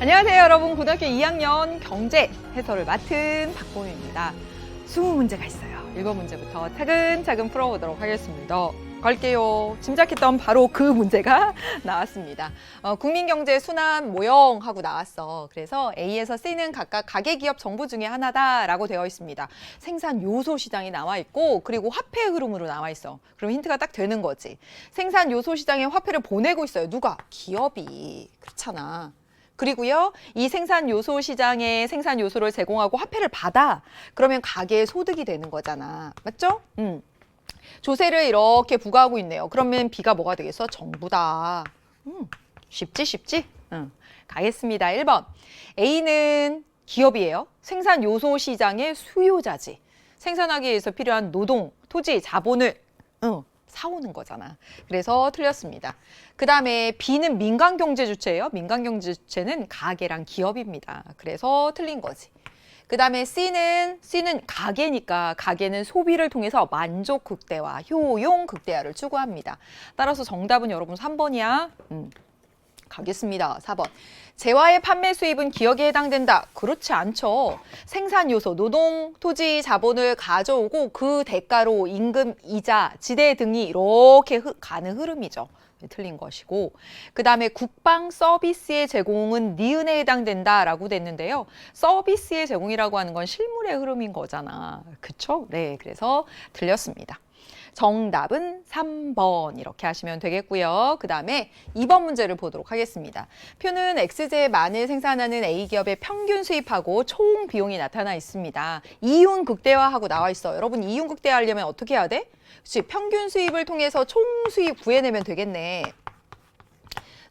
안녕하세요, 여러분. 고등학교 2학년 경제 해설을 맡은 박보미입니다. 20문제가 있어요. 1번 문제부터 차근차근 풀어보도록 하겠습니다. 갈게요. 짐작했던 바로 그 문제가 나왔습니다. 국민경제 순환 모형하고 나왔어. 그래서 A에서 C는 각각 가계기업 정부 중에 하나다라고 되어 있습니다. 생산 요소 시장이 나와 있고 그리고 화폐 흐름으로 나와 있어. 그럼 힌트가 딱 되는 거지. 생산 요소 시장에 화폐를 보내고 있어요. 누가? 기업이. 그렇잖아. 그리고요, 이 생산 요소 시장에 생산 요소를 제공하고 화폐를 받아. 그러면 가계의 소득이 되는 거잖아. 맞죠? 조세를 이렇게 부과하고 있네요. 그러면 B가 뭐가 되겠어? 정부다. 쉽지? 가겠습니다. 1번. A는 기업이에요. 생산 요소 시장의 수요자지. 생산하기 위해서 필요한 노동, 토지, 자본을 사오는 거잖아. 그래서 틀렸습니다. 그 다음에 B는 민간경제 주체예요. 민간경제 주체는 가계랑 기업입니다. 그래서 틀린 거지. 그 다음에 C는 가계니까 가계는 소비를 통해서 만족 극대화, 효용 극대화를 추구합니다. 따라서 정답은 여러분 3번이야. 가겠습니다. 4번. 재화의 판매 수입은 기업에 해당된다. 그렇지 않죠. 생산 요소, 노동, 토지, 자본을 가져오고 그 대가로 임금, 이자, 지대 등이 이렇게 가는 흐름이죠. 틀린 것이고, 그 다음에 국방 서비스의 제공은 니은에 해당된다라고 됐는데요. 서비스의 제공이라고 하는 건 실물의 흐름인 거잖아. 그쵸? 네, 그래서 틀렸습니다. 정답은 3번 이렇게 하시면 되겠고요. 그 다음에 2번 문제를 보도록 하겠습니다. 표는 X제만을 생산하는 A기업의 평균 수입하고 총 비용이 나타나 있습니다. 이윤 극대화하고 나와 있어. 여러분 이윤 극대화하려면 어떻게 해야 돼? 그치? 평균 수입을 통해서 총 수입 구해내면 되겠네.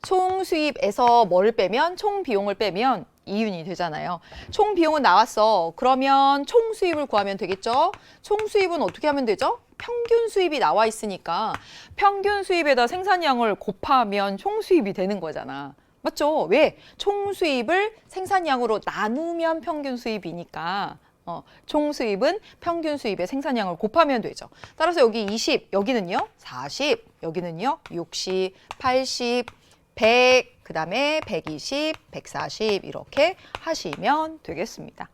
총 수입에서 뭐를 빼면? 총 비용을 빼면 이윤이 되잖아요. 총 비용은 나왔어. 그러면 총 수입을 구하면 되겠죠? 총 수입은 어떻게 하면 되죠? 평균 수입이 나와 있으니까 평균 수입에다 생산량을 곱하면 총 수입이 되는 거잖아. 맞죠? 왜? 총 수입을 생산량으로 나누면 평균 수입이니까 총 수입은 평균 수입의 생산량을 곱하면 되죠. 따라서 여기 20, 여기는요 40, 여기는요 60, 80, 100, 그 다음에 120, 140 이렇게 하시면 되겠습니다.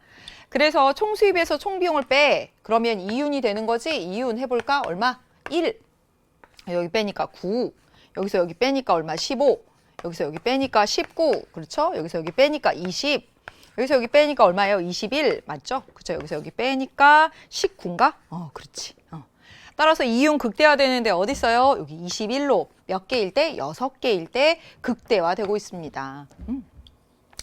그래서 총 수입에서 총 비용을 빼. 그러면 이윤이 되는 거지. 이윤 해볼까? 얼마? 1. 여기 빼니까 9. 여기서 여기 빼니까 얼마? 15. 여기서 여기 빼니까 19. 그렇죠? 여기서 여기 빼니까 20. 여기서 여기 빼니까 얼마예요? 21. 맞죠? 그렇죠? 여기서 여기 빼니까 19인가? 그렇지. 따라서 이윤 극대화되는데 어디 있어요? 여기 21로 몇 개일 때? 6개일 때 극대화되고 있습니다.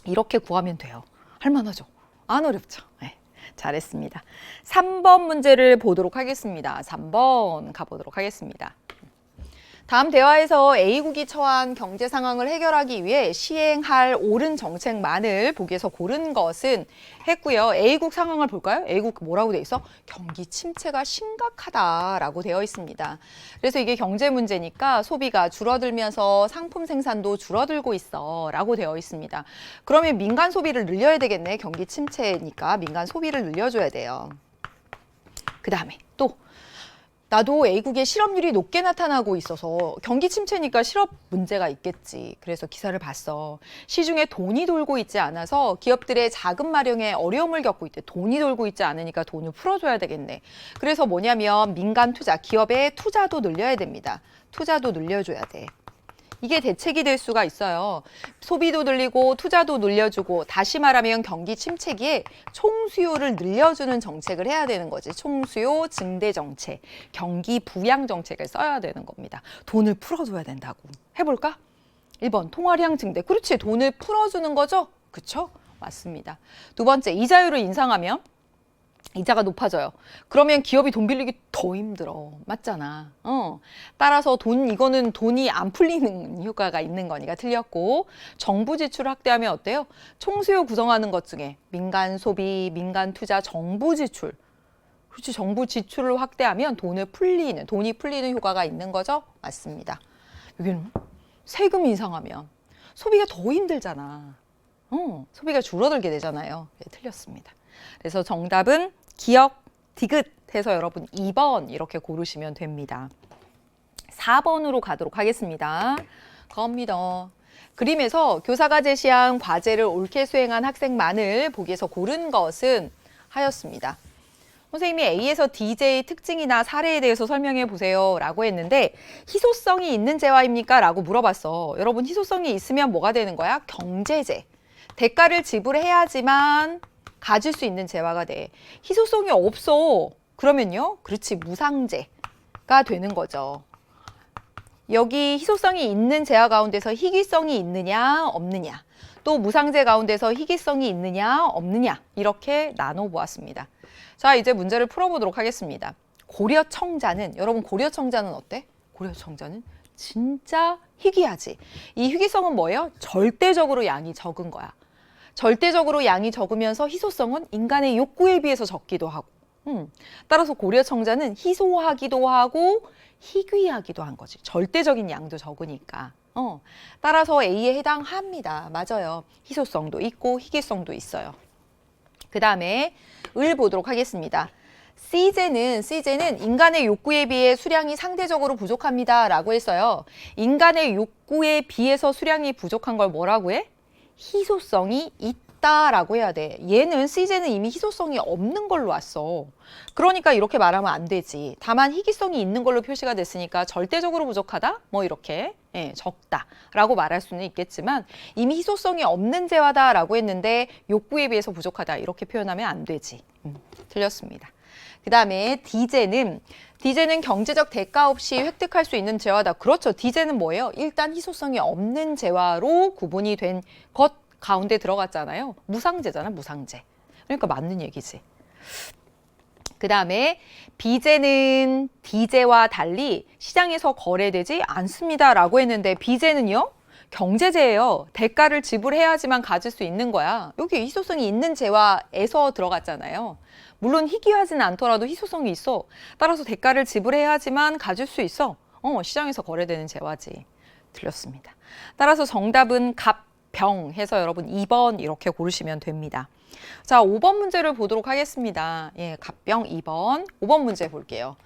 이렇게 구하면 돼요. 할만하죠? 안 어렵죠? 네, 잘했습니다. 3번 문제를 보도록 하겠습니다. 3번 가보도록 하겠습니다. 다음 대화에서 A국이 처한 경제 상황을 해결하기 위해 시행할 옳은 정책만을 보기에서 고른 것은 했고요. A국 상황을 볼까요? A국 뭐라고 돼 있어? 경기 침체가 심각하다라고 되어 있습니다. 그래서 이게 경제 문제니까 소비가 줄어들면서 상품 생산도 줄어들고 있어 라고 되어 있습니다. 그러면 민간 소비를 늘려야 되겠네. 경기 침체니까 민간 소비를 늘려줘야 돼요. 그 다음에 또 나도 A국의 실업률이 높게 나타나고 있어서 경기 침체니까 실업 문제가 있겠지. 그래서 기사를 봤어. 시중에 돈이 돌고 있지 않아서 기업들의 자금 마련에 어려움을 겪고 있대. 돈이 돌고 있지 않으니까 돈을 풀어줘야 되겠네. 그래서 뭐냐면 민간 투자, 기업의 투자도 늘려야 됩니다. 투자도 늘려줘야 돼. 이게 대책이 될 수가 있어요. 소비도 늘리고 투자도 늘려주고 다시 말하면 경기 침체기에 총수요를 늘려주는 정책을 해야 되는 거지. 총수요 증대 정책, 경기 부양 정책을 써야 되는 겁니다. 돈을 풀어줘야 된다고. 해볼까? 1번 통화량 증대. 그렇지. 돈을 풀어주는 거죠? 그쵸? 맞습니다. 두 번째 이자율을 인상하면 이자가 높아져요. 그러면 기업이 돈 빌리기 더 힘들어. 맞잖아. 따라서 이거는 돈이 안 풀리는 효과가 있는 거니까 틀렸고, 정부 지출을 확대하면 어때요? 총수요 구성하는 것 중에 민간 소비, 민간 투자, 정부 지출. 그렇지. 정부 지출을 확대하면 돈이 풀리는 효과가 있는 거죠? 맞습니다. 여기는 세금 인상하면 소비가 더 힘들잖아. 소비가 줄어들게 되잖아요. 네, 틀렸습니다. 그래서 정답은 기억, 디귿 해서 여러분 2번 이렇게 고르시면 됩니다. 4번으로 가도록 하겠습니다. 갑니다. 그림에서 교사가 제시한 과제를 옳게 수행한 학생만을 보기에서 고른 것은 하였습니다. 선생님이 A에서 D제의 특징이나 사례에 대해서 설명해 보세요 라고 했는데 희소성이 있는 재화입니까? 라고 물어봤어. 여러분 희소성이 있으면 뭐가 되는 거야? 경제재. 대가를 지불해야지만 가질 수 있는 재화가 돼. 희소성이 없어. 그러면요? 그렇지, 무상재가 되는 거죠. 여기 희소성이 있는 재화 가운데서 희귀성이 있느냐 없느냐, 또 무상재 가운데서 희귀성이 있느냐 없느냐, 이렇게 나눠보았습니다. 자, 이제 문제를 풀어보도록 하겠습니다. 고려청자는, 여러분 고려청자는 어때? 고려청자는 진짜 희귀하지. 이 희귀성은 뭐예요? 절대적으로 양이 적은 거야. 절대적으로 양이 적으면서 희소성은 인간의 욕구에 비해서 적기도 하고, 따라서 고려청자는 희소하기도 하고 희귀하기도 한 거지. 절대적인 양도 적으니까. 따라서 A에 해당합니다. 맞아요. 희소성도 있고 희귀성도 있어요. 그 다음에 을 보도록 하겠습니다. C제는 인간의 욕구에 비해 수량이 상대적으로 부족합니다 라고 했어요. 인간의 욕구에 비해서 수량이 부족한 걸 뭐라고 해? 희소성이 있다라고 해야 돼. 얘는 C제는 이미 희소성이 없는 걸로 왔어. 그러니까 이렇게 말하면 안 되지. 다만 희귀성이 있는 걸로 표시가 됐으니까 절대적으로 부족하다? 뭐 이렇게 적다라고 말할 수는 있겠지만 이미 희소성이 없는 재화다라고 했는데 욕구에 비해서 부족하다 이렇게 표현하면 안 되지. 틀렸습니다. 그 다음에 D제는 경제적 대가 없이 획득할 수 있는 재화다. 그렇죠. D제는 뭐예요? 일단 희소성이 없는 재화로 구분이 된 것 가운데 들어갔잖아요. 무상재잖아, 무상재. 그러니까 맞는 얘기지. 그 다음에 B제는 D제와 달리 시장에서 거래되지 않습니다 라고 했는데 B제는요? 경제재예요. 대가를 지불해야지만 가질 수 있는 거야. 여기 희소성이 있는 재화에서 들어갔잖아요. 물론 희귀하지는 않더라도 희소성이 있어. 따라서 대가를 지불해야지만 가질 수 있어. 시장에서 거래되는 재화지. 틀렸습니다. 따라서 정답은 갑, 병 해서 여러분 2번 이렇게 고르시면 됩니다. 자, 5번 문제를 보도록 하겠습니다. 예, 갑병 2번. 5번 문제 볼게요.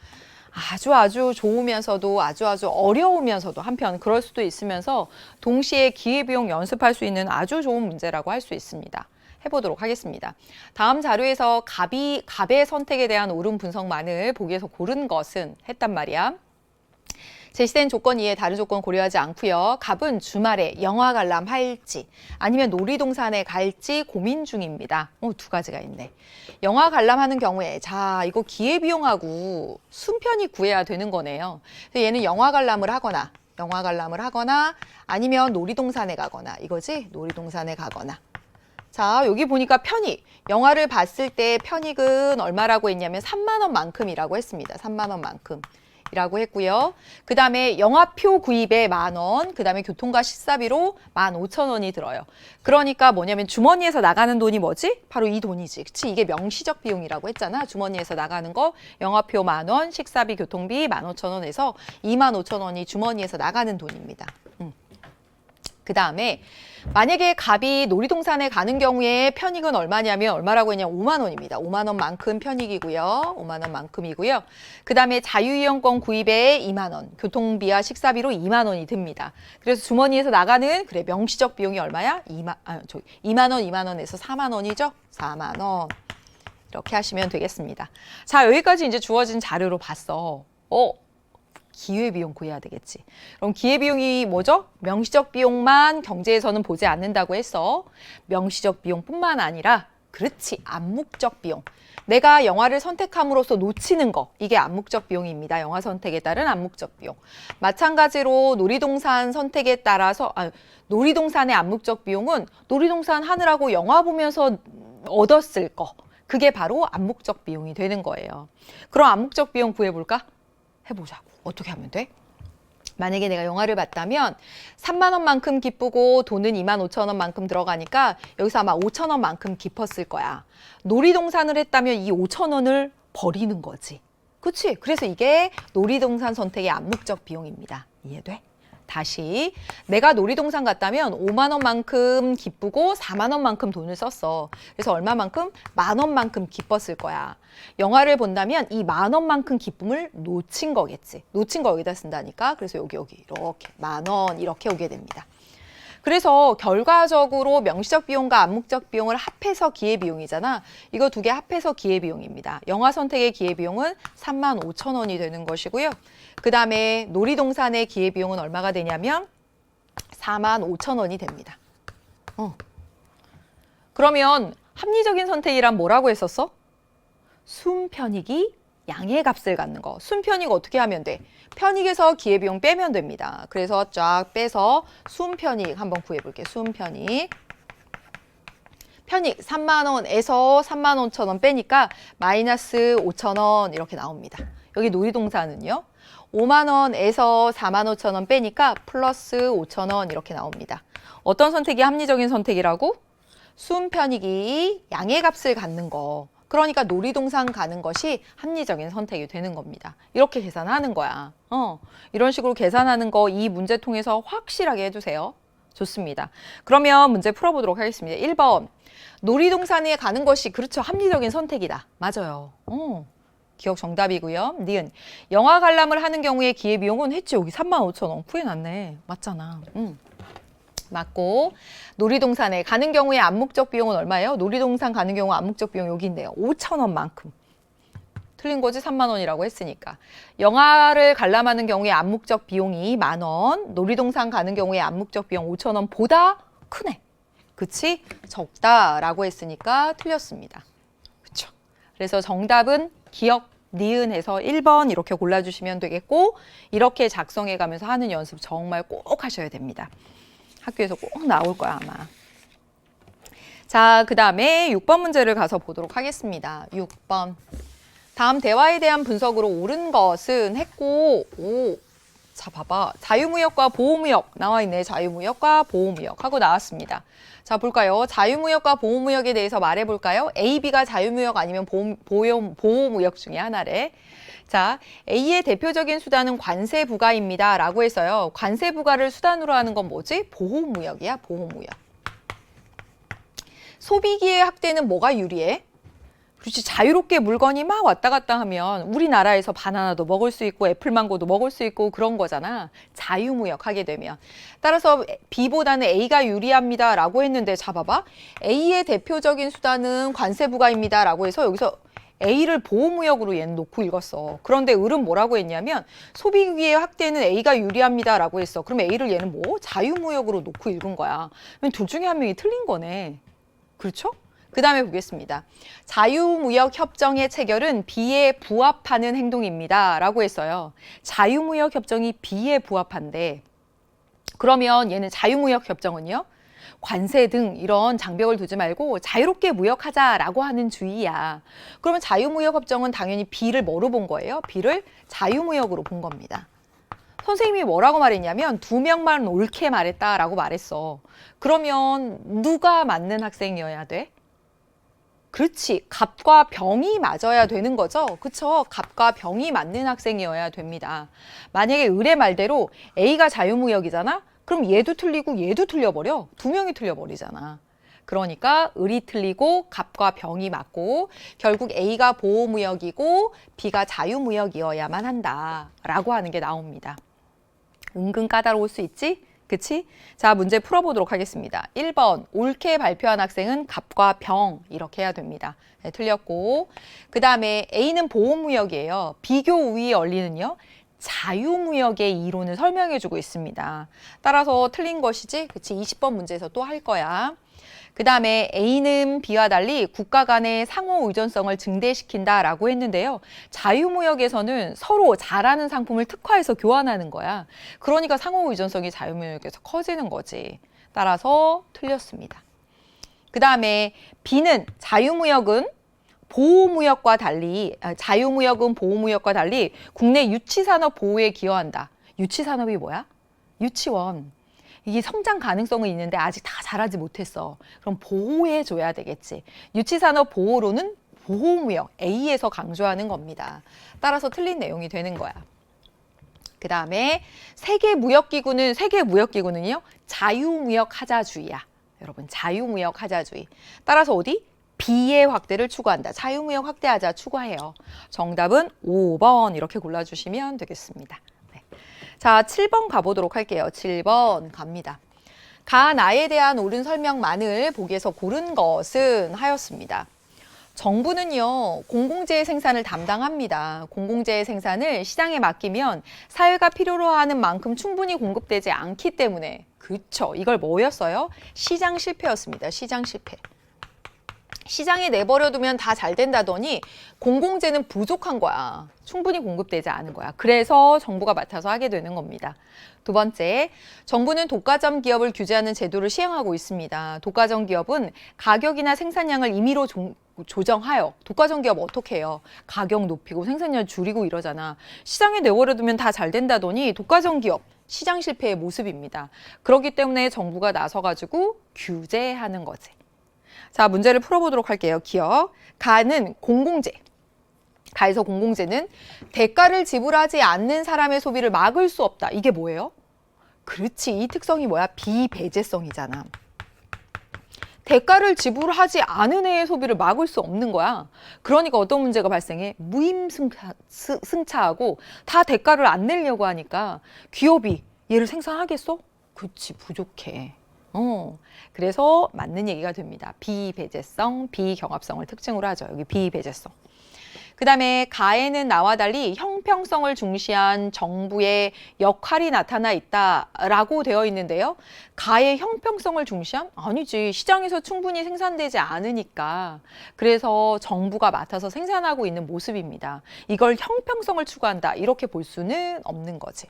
아주 좋으면서도 아주 어려우면서도 한편 그럴 수도 있으면서 동시에 기회비용 연습할 수 있는 아주 좋은 문제라고 할 수 있습니다. 해보도록 하겠습니다. 다음 자료에서 갑의 선택에 대한 옳은 분석만을 보기에서 고른 것은 했단 말이야. 제시된 조건 이외에 다른 조건 고려하지 않고요. 갑은 주말에 영화 관람할지 아니면 놀이동산에 갈지 고민 중입니다. 두 가지가 있네. 영화 관람하는 경우에 자 이거 기회비용하고 순편이 구해야 되는 거네요. 그래서 얘는 영화 관람을 하거나 아니면 놀이동산에 가거나 이거지? 놀이동산에 가거나. 자 여기 보니까 편익. 영화를 봤을 때 편익은 얼마라고 했냐면 3만 원만큼이라고 했습니다. 3만 원만큼. 이라고 했고요. 그 다음에 영화표 구입에 10,000원, 그 다음에 교통과 식사비로 15,000원이 들어요. 그러니까 뭐냐면 주머니에서 나가는 돈이 뭐지? 바로 이 돈이지. 그치? 이게 명시적 비용이라고 했잖아. 주머니에서 나가는 거 영화표 10,000원, 식사비, 교통비 15,000원에서 25,000원이 주머니에서 나가는 돈입니다. 그 다음에 만약에 갑이 놀이동산에 가는 경우에 편익은 얼마냐면 얼마라고 했냐면 5만 원입니다. 5만 원만큼 편익이고요. 5만 원만큼이고요. 그 다음에 자유이용권 구입에 2만 원, 교통비와 식사비로 2만 원이 듭니다. 그래서 주머니에서 나가는 그래 명시적 비용이 얼마야? 2만 원에서 4만 원이죠? 4만 원. 이렇게 하시면 되겠습니다. 자 여기까지 이제 주어진 자료로 봤어. 기회비용 구해야 되겠지. 그럼 기회비용이 뭐죠? 명시적 비용만 경제에서는 보지 않는다고 했어. 명시적 비용뿐만 아니라 그렇지 암묵적 비용. 내가 영화를 선택함으로써 놓치는 거 이게 암묵적 비용입니다. 영화 선택에 따른 암묵적 비용. 마찬가지로 놀이동산 선택에 따라서 놀이동산의 암묵적 비용은 놀이동산 하느라고 영화 보면서 얻었을 거. 그게 바로 암묵적 비용이 되는 거예요. 그럼 암묵적 비용 구해볼까? 해보자고. 어떻게 하면 돼? 만약에 내가 영화를 봤다면 3만 원만큼 기쁘고 돈은 25,000원만큼 들어가니까 여기서 아마 5,000원만큼 기뻤을 거야. 놀이동산을 했다면 이 5,000원을 버리는 거지. 그치? 그래서 이게 놀이동산 선택의 암묵적 비용입니다. 이해돼? 다시 내가 놀이동산 갔다면 5만 원만큼 기쁘고 4만 원만큼 돈을 썼어. 그래서 얼마만큼? 10,000원만큼 기뻤을 거야. 영화를 본다면 이 10,000원만큼 기쁨을 놓친 거겠지. 놓친 거 여기다 쓴다니까. 그래서 여기 이렇게 10,000원 이렇게 오게 됩니다. 그래서 결과적으로 명시적 비용과 암묵적 비용을 합해서 기회비용이잖아. 이거 두 개 합해서 기회비용입니다. 영화 선택의 기회비용은 35,000원이 되는 것이고요. 그 다음에 놀이동산의 기회비용은 얼마가 되냐면 45,000원이 됩니다. 그러면 합리적인 선택이란 뭐라고 했었어? 순편익이 양의 값을 갖는 거. 순편익 어떻게 하면 돼? 편익에서 기회비용 빼면 됩니다. 그래서 쫙 빼서 순편익 한번 구해볼게. 순편익. 편익 3만 원에서 35,000원 빼니까 마이너스 5,000원 이렇게 나옵니다. 여기 놀이동산은요. 5만 원에서 45,000원 빼니까 플러스 5,000원 이렇게 나옵니다. 어떤 선택이 합리적인 선택이라고? 순편익이 양의 값을 갖는 거. 그러니까 놀이동산 가는 것이 합리적인 선택이 되는 겁니다. 이렇게 계산하는 거야. 이런 식으로 계산하는 거 이 문제 통해서 확실하게 해주세요. 좋습니다. 그러면 문제 풀어보도록 하겠습니다. 1번. 놀이동산에 가는 것이 그렇죠. 합리적인 선택이다. 맞아요. 기억 정답이고요. 니은. 영화 관람을 하는 경우에 기회비용은 했지. 여기 35,000원 구해놨네. 맞잖아. 맞고 놀이동산에 가는 경우에 암묵적 비용은 얼마예요? 놀이동산 가는 경우 암묵적 비용 여기 있네요. 5,000원만큼. 틀린 거지 3만 원이라고 했으니까. 영화를 관람하는 경우에 암묵적 비용이 10,000원, 놀이동산 가는 경우에 암묵적 비용 5,000원보다 크네. 그치? 적다라고 했으니까 틀렸습니다. 그쵸? 그래서 정답은 기억, 니은해서 1번 이렇게 골라주시면 되겠고 이렇게 작성해 가면서 하는 연습 정말 꼭 하셔야 됩니다. 학교에서 꼭 나올 거야 아마. 자, 그 다음에 6번 문제를 가서 보도록 하겠습니다. 6번. 다음 대화에 대한 분석으로 옳은 것은 했고 자, 봐봐. 자유무역과 보호무역 나와 있네. 자유무역과 보호무역 하고 나왔습니다. 자, 볼까요? 자유무역과 보호무역에 대해서 말해볼까요? A, B가 자유무역 아니면 보호무역 중에 하나래. 자, A의 대표적인 수단은 관세 부과입니다. 라고 했어요. 관세 부과를 수단으로 하는 건 뭐지? 보호무역이야, 보호무역. 소비기의 확대는 뭐가 유리해? 그렇지, 자유롭게 물건이 막 왔다 갔다 하면 우리나라에서 바나나도 먹을 수 있고 애플망고도 먹을 수 있고 그런 거잖아. 자유무역 하게 되면. 따라서 B보다는 A가 유리합니다. 라고 했는데 자, 봐봐. A의 대표적인 수단은 관세 부과입니다. 라고 해서 여기서 A를 보호무역으로 얘는 놓고 읽었어. 그런데 을은 뭐라고 했냐면 소비기의 확대는 A가 유리합니다. 라고 했어. 그럼 A를 얘는 뭐? 자유무역으로 놓고 읽은 거야. 그럼 둘 중에 한 명이 틀린 거네. 그렇죠? 그 다음에 보겠습니다. 자유무역 협정의 체결은 B에 부합하는 행동입니다. 라고 했어요. 자유무역 협정이 B에 부합한데 그러면 얘는 자유무역 협정은요? 관세 등 이런 장벽을 두지 말고 자유롭게 무역하자라고 하는 주의야. 그러면 자유무역 협정은 당연히 B를 뭐로 본 거예요? B를 자유무역으로 본 겁니다. 선생님이 뭐라고 말했냐면 2명만 옳게 말했다라고 말했어. 그러면 누가 맞는 학생이어야 돼? 그렇지. 갑과 병이 맞아야 되는 거죠. 그쵸? 갑과 병이 맞는 학생이어야 됩니다. 만약에 을의 말대로 A가 자유무역이잖아? 그럼 얘도 틀리고 얘도 틀려버려. 2명이 틀려버리잖아. 그러니까 을이 틀리고 갑과 병이 맞고 결국 A가 보호무역이고 B가 자유무역이어야만 한다라고 하는 게 나옵니다. 은근 까다로울 수 있지? 그치? 자, 문제 풀어보도록 하겠습니다. 1번, 옳게 발표한 학생은 갑과 병 이렇게 해야 됩니다. 네, 틀렸고 그 다음에 A는 보호무역이에요. 비교 우위 원리는요. 자유무역의 이론을 설명해주고 있습니다. 따라서 틀린 것이지? 그치? 20번 문제에서 또 할 거야. 그 다음에 A는 B와 달리 국가 간의 상호 의존성을 증대시킨다라고 했는데요. 자유무역에서는 서로 잘하는 상품을 특화해서 교환하는 거야. 그러니까 상호 의존성이 자유무역에서 커지는 거지. 따라서 틀렸습니다. 그 다음에 B는 보호무역과 달리 자유무역은 보호무역과 달리 국내 유치산업 보호에 기여한다. 유치산업이 뭐야? 유치원. 이게 성장 가능성은 있는데 아직 다 자라지 못했어. 그럼 보호해줘야 되겠지. 유치산업 보호로는 보호무역, A에서 강조하는 겁니다. 따라서 틀린 내용이 되는 거야. 그 다음에 세계무역기구는요. 자유무역하자주의야. 여러분, 자유무역하자주의. 따라서 어디? B의 확대를 추구한다. 자유무역 확대하자 추구해요. 정답은 5번 이렇게 골라주시면 되겠습니다. 네. 자, 7번 가보도록 할게요. 7번 갑니다. 가 나에 대한 옳은 설명만을 보기에서 고른 것은 하였습니다. 정부는요, 공공재의 생산을 담당합니다. 공공재의 생산을 시장에 맡기면 사회가 필요로 하는 만큼 충분히 공급되지 않기 때문에, 그쵸, 이걸 뭐였어요? 시장 실패였습니다. 시장 실패. 시장에 내버려두면 다 잘 된다더니 공공재는 부족한 거야. 충분히 공급되지 않은 거야. 그래서 정부가 맡아서 하게 되는 겁니다. 두 번째, 정부는 독과점 기업을 규제하는 제도를 시행하고 있습니다. 독과점 기업은 가격이나 생산량을 임의로 조정하여. 독과점 기업 어떻게 해요? 가격 높이고 생산량 줄이고 이러잖아. 시장에 내버려두면 다 잘 된다더니 독과점 기업, 시장 실패의 모습입니다. 그렇기 때문에 정부가 나서가지고 규제하는 거지. 자, 문제를 풀어보도록 할게요. 기억. 가는 공공재. 가에서 공공재는 대가를 지불하지 않는 사람의 소비를 막을 수 없다. 이게 뭐예요? 그렇지. 이 특성이 뭐야? 비배제성이잖아. 대가를 지불하지 않은 애의 소비를 막을 수 없는 거야. 그러니까 어떤 문제가 발생해? 무임승차하고 다 대가를 안 내려고 하니까 기업이 얘를 생산하겠어? 그렇지. 부족해. 그래서 맞는 얘기가 됩니다. 비배제성, 비경합성을 특징으로 하죠. 여기 비배제성. 그 다음에 가에는 나와 달리 형평성을 중시한 정부의 역할이 나타나 있다라고 되어 있는데요. 가의 형평성을 중시한? 아니지. 시장에서 충분히 생산되지 않으니까. 그래서 정부가 맡아서 생산하고 있는 모습입니다. 이걸 형평성을 추구한다. 이렇게 볼 수는 없는 거지.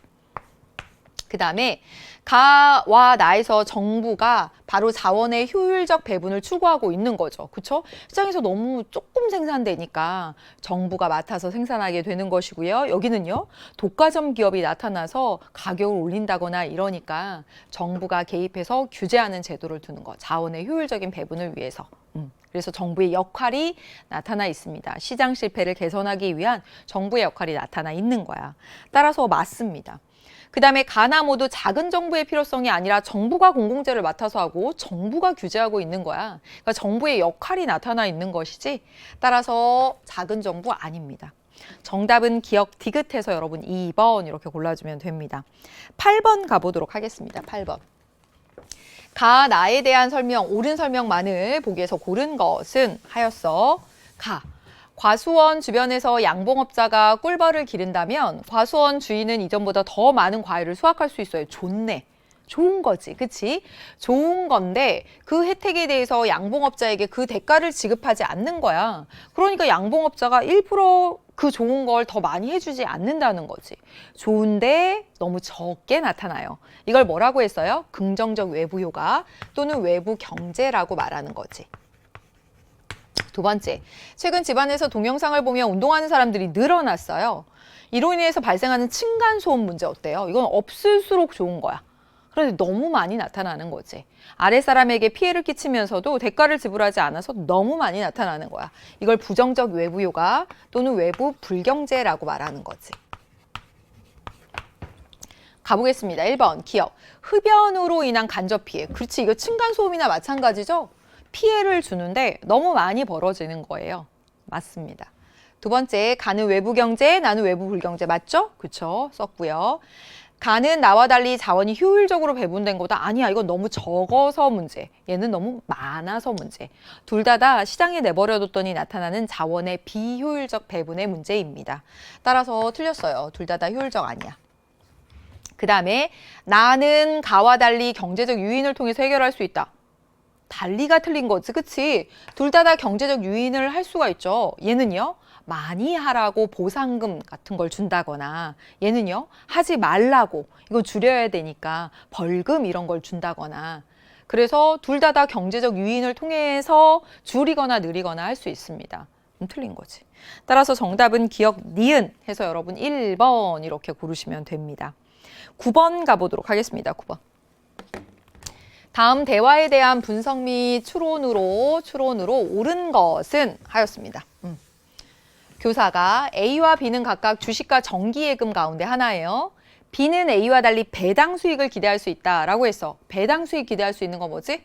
그 다음에 가와 나에서 정부가 바로 자원의 효율적 배분을 추구하고 있는 거죠. 그렇죠? 시장에서 너무 조금 생산되니까 정부가 맡아서 생산하게 되는 것이고요. 여기는요. 독과점 기업이 나타나서 가격을 올린다거나 이러니까 정부가 개입해서 규제하는 제도를 두는 거. 자원의 효율적인 배분을 위해서. 그래서 정부의 역할이 나타나 있습니다. 시장 실패를 개선하기 위한 정부의 역할이 나타나 있는 거야. 따라서 맞습니다. 그 다음에 가나 모두 작은 정부의 필요성이 아니라 정부가 공공재를 맡아서 하고 정부가 규제하고 있는 거야. 그러니까 정부의 역할이 나타나 있는 것이지 따라서 작은 정부 아닙니다. 정답은 기억 디귿해서 여러분 2번 이렇게 골라주면 됩니다. 8번 가보도록 하겠습니다. 8번. 가 나에 대한 설명, 옳은 설명만을 보기에서 고른 것은 하였어. 가. 과수원 주변에서 양봉업자가 꿀벌을 기른다면 과수원 주인은 이전보다 더 많은 과일을 수확할 수 있어요. 좋네. 좋은 거지. 그치? 좋은 건데 그 혜택에 대해서 양봉업자에게 그 대가를 지급하지 않는 거야. 그러니까 양봉업자가 1%그 좋은 걸 더 많이 해주지 않는다는 거지. 좋은데 너무 적게 나타나요. 이걸 뭐라고 했어요? 긍정적 외부 효과 또는 외부 경제라고 말하는 거지. 두 번째, 최근 집안에서 동영상을 보면 운동하는 사람들이 늘어났어요. 이로 인해서 발생하는 층간소음 문제 어때요? 이건 없을수록 좋은 거야. 그런데 너무 많이 나타나는 거지. 아랫사람에게 피해를 끼치면서도 대가를 지불하지 않아서 너무 많이 나타나는 거야. 이걸 부정적 외부 효과 또는 외부 불경제라고 말하는 거지. 가보겠습니다. 1번, 기억. 흡연으로 인한 간접 피해. 그렇지, 이거 층간소음이나 마찬가지죠? 피해를 주는데 너무 많이 벌어지는 거예요. 맞습니다. 두 번째, 가는 외부 경제, 나는 외부 불경제. 맞죠? 그쵸? 썼고요. 가는 나와 달리 자원이 효율적으로 배분된 거다. 아니야, 이건 너무 적어서 문제. 얘는 너무 많아서 문제. 둘 다 시장에 내버려뒀더니 나타나는 자원의 비효율적 배분의 문제입니다. 따라서 틀렸어요. 둘 다 효율적 아니야. 그 다음에 나는 가와 달리 경제적 유인을 통해서 해결할 수 있다. 달리가 틀린 거지, 그치? 둘 다 경제적 유인을 할 수가 있죠. 얘는요, 많이 하라고 보상금 같은 걸 준다거나 얘는요, 하지 말라고 이거 줄여야 되니까 벌금 이런 걸 준다거나 그래서 둘 다 경제적 유인을 통해서 줄이거나 늘리거나 할 수 있습니다. 틀린 거지. 따라서 정답은 기억 니은 해서 여러분 1번 이렇게 고르시면 됩니다. 9번 가보도록 하겠습니다. 9번. 다음 대화에 대한 분석 및 추론으로 옳은 것은 하였습니다. 교사가 A와 B는 각각 주식과 정기예금 가운데 하나예요. B는 A와 달리 배당 수익을 기대할 수 있다라고 했어. 배당 수익 기대할 수 있는 거 뭐지?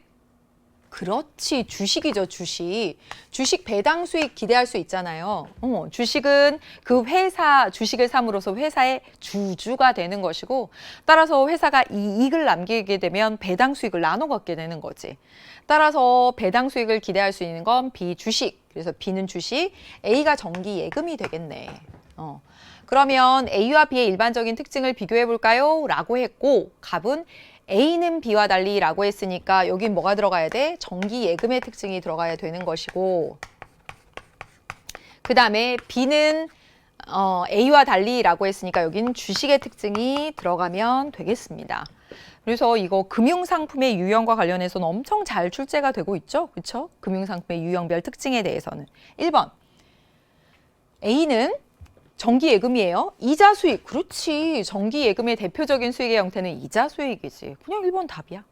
그렇지, 주식이죠, 주식. 주식 배당 수익 기대할 수 있잖아요. 주식은 그 회사, 주식을 삼으로써 회사의 주주가 되는 것이고, 따라서 회사가 이익을 남기게 되면 배당 수익을 나눠 갖게 되는 거지. 따라서 배당 수익을 기대할 수 있는 건 비주식. 그래서 B는 주식, A가 정기 예금이 되겠네. 그러면 A와 B의 일반적인 특징을 비교해 볼까요? 라고 했고, 갑은 A는 B와 달리 라고 했으니까 여긴 뭐가 들어가야 돼? 정기 예금의 특징이 들어가야 되는 것이고, 그 다음에 B는 A와 달리 라고 했으니까 여기는 주식의 특징이 들어가면 되겠습니다. 그래서 이거 금융상품의 유형과 관련해서는 엄청 잘 출제가 되고 있죠? 그렇죠? 금융상품의 유형별 특징에 대해서는. 1번, A는 정기 예금이에요. 이자 수익. 그렇지. 정기 예금의 대표적인 수익의 형태는 이자 수익이지. 그냥 1번 답이야.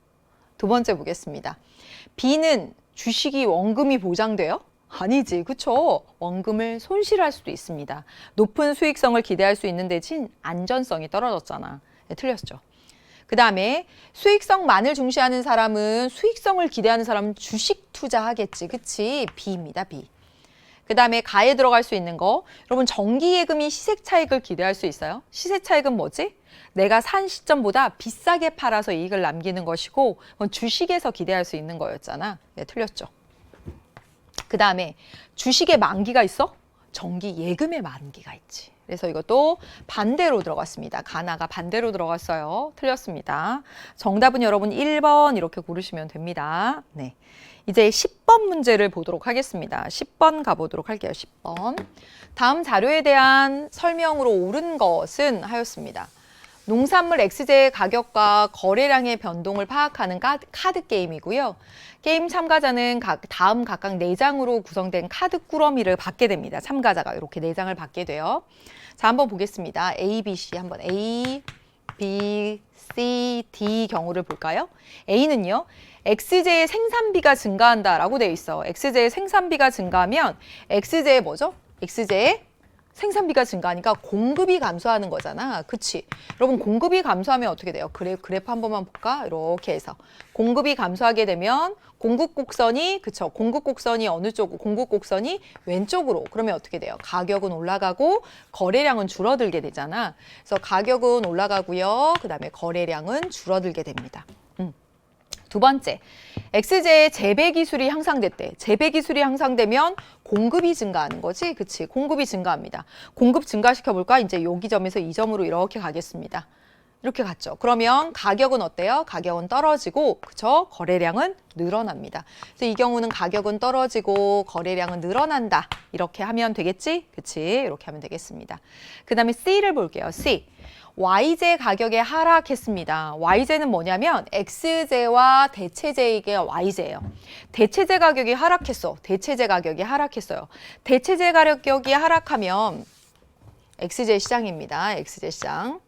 두 번째 보겠습니다. B는 주식이 원금이 보장돼요? 아니지. 그쵸? 원금을 손실할 수도 있습니다. 높은 수익성을 기대할 수 있는 대신 안전성이 떨어졌잖아. 네, 틀렸죠. 그 다음에 수익성만을 중시하는 사람은, 수익성을 기대하는 사람은 주식 투자하겠지. 그치? B입니다. B. 그 다음에 가에 들어갈 수 있는 거, 여러분 정기예금이 시세차익을 기대할 수 있어요? 시세차익은 뭐지? 내가 산 시점보다 비싸게 팔아서 이익을 남기는 것이고, 그건 주식에서 기대할 수 있는 거였잖아. 네, 틀렸죠. 그 다음에 주식의 만기가 있어? 정기예금의 만기가 있지. 그래서 이것도 반대로 들어갔습니다. 가나가 반대로 들어갔어요. 틀렸습니다. 정답은 여러분 1번 이렇게 고르시면 됩니다. 네. 이제 10번 문제를 보도록 하겠습니다. 10번 가보도록 할게요. 10번. 다음 자료에 대한 설명으로 옳은 것은 하였습니다. 농산물 X제의 가격과 거래량의 변동을 파악하는 카드 게임이고요. 게임 참가자는 다음 각각 4장으로 구성된 카드 꾸러미를 받게 됩니다. 참가자가 이렇게 4장을 받게 돼요. 자, 한번 보겠습니다. A, B, C 한번 A, B, C, D 경우를 볼까요? A는요. X제의 생산비가 증가한다라고 되어 있어. X제의 생산비가 증가하면 X제의 뭐죠? X제의 생산비가 증가하니까 공급이 감소하는 거잖아. 그치? 여러분 공급이 감소하면 어떻게 돼요? 그래프 한 번만 볼까? 이렇게 해서 공급이 감소하게 되면 공급 곡선이, 그쵸? 공급 곡선이 어느 쪽으로? 공급 곡선이 왼쪽으로. 그러면 어떻게 돼요? 가격은 올라가고 거래량은 줄어들게 되잖아. 그래서 가격은 올라가고요. 그 다음에 거래량은 줄어들게 됩니다. 두 번째, X제의 재배 기술이 향상됐대. 재배 기술이 향상되면 공급이 증가하는 거지. 그치? 공급이 증가합니다. 공급 증가시켜 볼까? 이제 여기 점에서 이 점으로 이렇게 가겠습니다. 이렇게 갔죠. 그러면 가격은 어때요? 가격은 떨어지고, 그쵸? 거래량은 늘어납니다. 그래서 이 경우는 가격은 떨어지고 거래량은 늘어난다. 이렇게 하면 되겠지? 그치? 이렇게 하면 되겠습니다. 그 다음에 C를 볼게요. C. Y제 가격이 하락했습니다. Y제는 뭐냐면 X제와 대체제이게 Y제예요. 대체제 가격이 하락했어. 대체제 가격이 하락했어요. 대체제 가격이 하락하면 X제 시장입니다. X제 시장.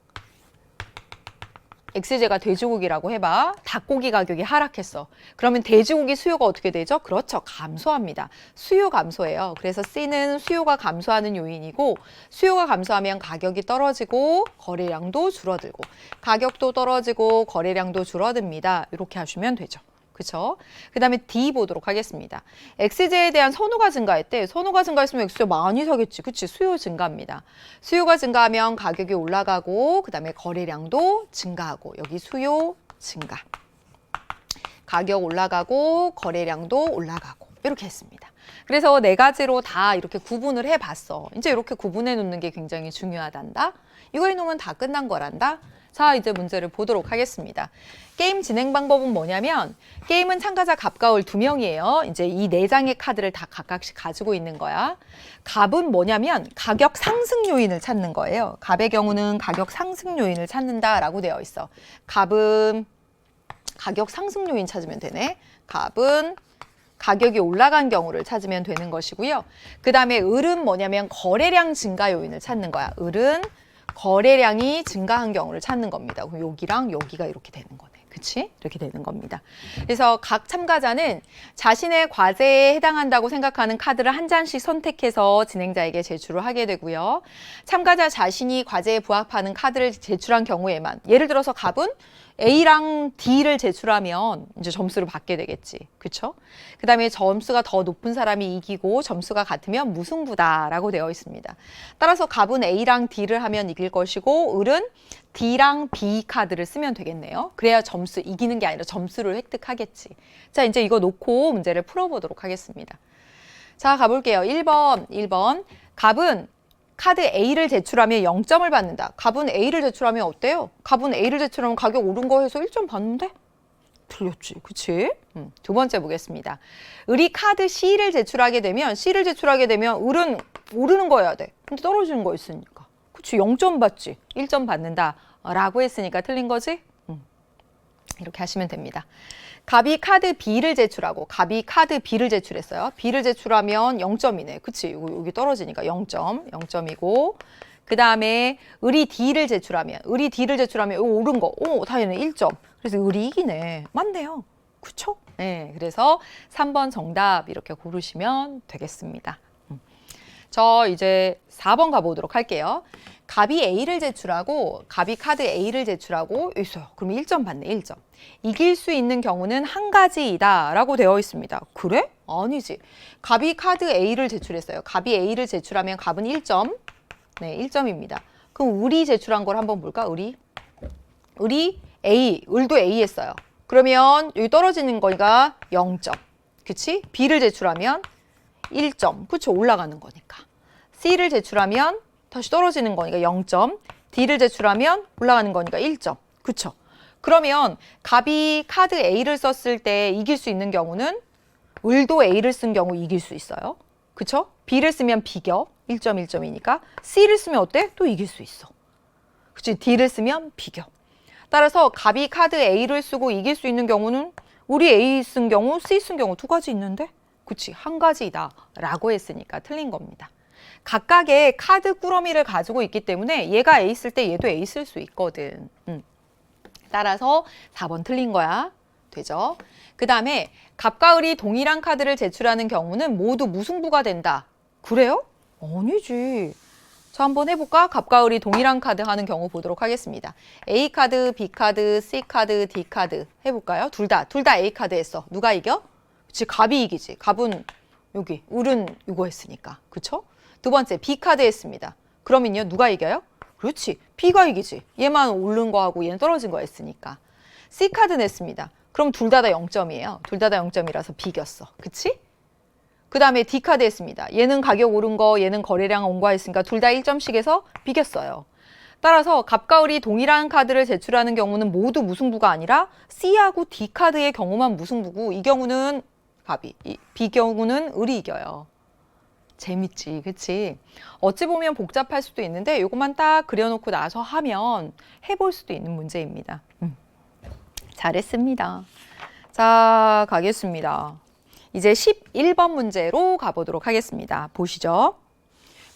X제가 돼지고기라고 해봐. 닭고기 가격이 하락했어. 그러면 돼지고기 수요가 어떻게 되죠? 그렇죠. 감소합니다. 수요 감소예요. 그래서 C는 수요가 감소하는 요인이고, 수요가 감소하면 가격이 떨어지고 거래량도 줄어들고, 가격도 떨어지고 거래량도 줄어듭니다. 이렇게 하시면 되죠. 그쵸? 그 다음에 D 보도록 하겠습니다. X제에 대한 선호가 증가했대. 선호가 증가했으면 X제 많이 사겠지. 그치? 수요 증가입니다. 수요가 증가하면 가격이 올라가고, 그 다음에 거래량도 증가하고, 여기 수요 증가. 가격 올라가고, 거래량도 올라가고, 이렇게 했습니다. 그래서 4가지로 다 이렇게 구분을 해봤어. 이제 이렇게 구분해 놓는 게 굉장히 중요하단다. 이거 해놓으면 다 끝난 거란다. 자, 이제 문제를 보도록 하겠습니다. 게임 진행 방법은 뭐냐면, 게임은 참가자 갑과 을 2명이에요. 이제 이 4장의 카드를 다 각각씩 가지고 있는 거야. 갑은 뭐냐면 가격 상승 요인을 찾는 거예요. 갑의 경우는 가격 상승 요인을 찾는다라고 되어 있어. 갑은 가격 상승 요인 찾으면 되네. 갑은 가격이 올라간 경우를 찾으면 되는 것이고요. 그 다음에 을은 뭐냐면 거래량 증가 요인을 찾는 거야. 을은 거래량이 증가한 경우를 찾는 겁니다. 그럼 여기랑 여기가 이렇게 되는 거네. 그치? 이렇게 되는 겁니다. 그래서 각 참가자는 자신의 과제에 해당한다고 생각하는 카드를 한 장씩 선택해서 진행자에게 제출을 하게 되고요. 참가자 자신이 과제에 부합하는 카드를 제출한 경우에만, 예를 들어서 갑은 A랑 D를 제출하면 이제 점수를 받게 되겠지. 그쵸? 그 다음에 점수가 더 높은 사람이 이기고 점수가 같으면 무승부다라고 되어 있습니다. 따라서 갑은 A랑 D를 하면 이길 것이고 을은 D랑 B 카드를 쓰면 되겠네요. 그래야 점수 이기는 게 아니라 점수를 획득하겠지. 자, 이제 이거 놓고 문제를 풀어보도록 하겠습니다. 자, 가볼게요. 1번. 갑은 카드 A를 제출하면 0점을 받는다. 갑은 A를 제출하면 어때요? 갑은 A를 제출하면 가격 오른 거 해서 1점 받는데? 틀렸지, 그치? 두 번째 보겠습니다. 을이 카드 C를 제출하게 되면 을은 오르는 거 해야 돼. 근데 떨어지는 거 있으니까. 그치, 0점 받지. 1점 받는다. 라고 했으니까 틀린 거지? 이렇게 하시면 됩니다. 갑이 카드 B를 제출했어요. B를 제출하면 0점이네. 그치? 여기 떨어지니까 0점이고. 그 다음에 을이 D를 제출하면 이거 오른 거. 당연히 1점. 그래서 을이 이기네. 맞네요. 그쵸? 네. 그래서 3번 정답 이렇게 고르시면 되겠습니다. 저 이제 4번 가보도록 할게요. 갑이 카드 A를 제출하고 있어요. 그럼 1점 받네, 1점. 이길 수 있는 경우는 한 가지이다 라고 되어 있습니다. 그래? 아니지. 갑이 카드 A를 제출했어요. 갑이 A를 제출하면 갑은 1점. 네, 1점입니다. 그럼 을이 제출한 걸 한번 볼까? 을도 A 했어요. 그러면 여기 떨어지는 거니까 0점. 그치? B를 제출하면 1점. 그쵸? 올라가는 거니까. C를 제출하면 다시 떨어지는 거니까 0점. D를 제출하면 올라가는 거니까 1점. 그쵸? 그러면 갑이 카드 A를 썼을 때 이길 수 있는 경우는 을도 A를 쓴 경우 이길 수 있어요. 그쵸? B를 쓰면 비겨. 1점 1점이니까. C를 쓰면 어때? 또 이길 수 있어. 그치? D를 쓰면 비겨. 따라서 갑이 카드 A를 쓰고 이길 수 있는 경우는 우리 A 쓴 경우, C 쓴 경우 두 가지 있는데? 그치? 한 가지이다 라고 했으니까 틀린 겁니다. 각각의 카드 꾸러미를 가지고 있기 때문에 얘가 A 쓸 때 얘도 A 쓸 수 있거든. 따라서 4번 틀린 거야. 되죠? 그 다음에 갑과 을이 동일한 카드를 제출하는 경우는 모두 무승부가 된다. 그래요? 아니지. 자, 한번 해볼까? 갑과 을이 동일한 카드 하는 경우 보도록 하겠습니다. A 카드, B 카드, C 카드, D 카드 해볼까요? 둘 다 A 카드 했어. 누가 이겨? 그치, 갑이 이기지. 갑은 여기, 을은 이거 했으니까. 그쵸? 두 번째, B 카드 했습니다. 그러면요, 누가 이겨요? 그렇지, B가 이기지. 얘만 오른 거하고 얘는 떨어진 거 했으니까. C 카드 냈습니다. 그럼 둘 다 0점이에요. 둘 다 0점이라서 비겼어. 그치? 그 다음에 D 카드 했습니다. 얘는 가격 오른 거, 얘는 거래량 온 거 했으니까 둘 다 1점씩 해서 비겼어요. 따라서 갑과 을이 동일한 카드를 제출하는 경우는 모두 무승부가 아니라 C하고 D 카드의 경우만 무승부고 이 경우는 갑이, B 경우는 을이 이겨요. 재밌지, 그치? 어찌 보면 복잡할 수도 있는데 이것만 딱 그려놓고 나서 하면 해볼 수도 있는 문제입니다. 잘했습니다. 자, 가겠습니다. 이제 11번 문제로 가보도록 하겠습니다. 보시죠.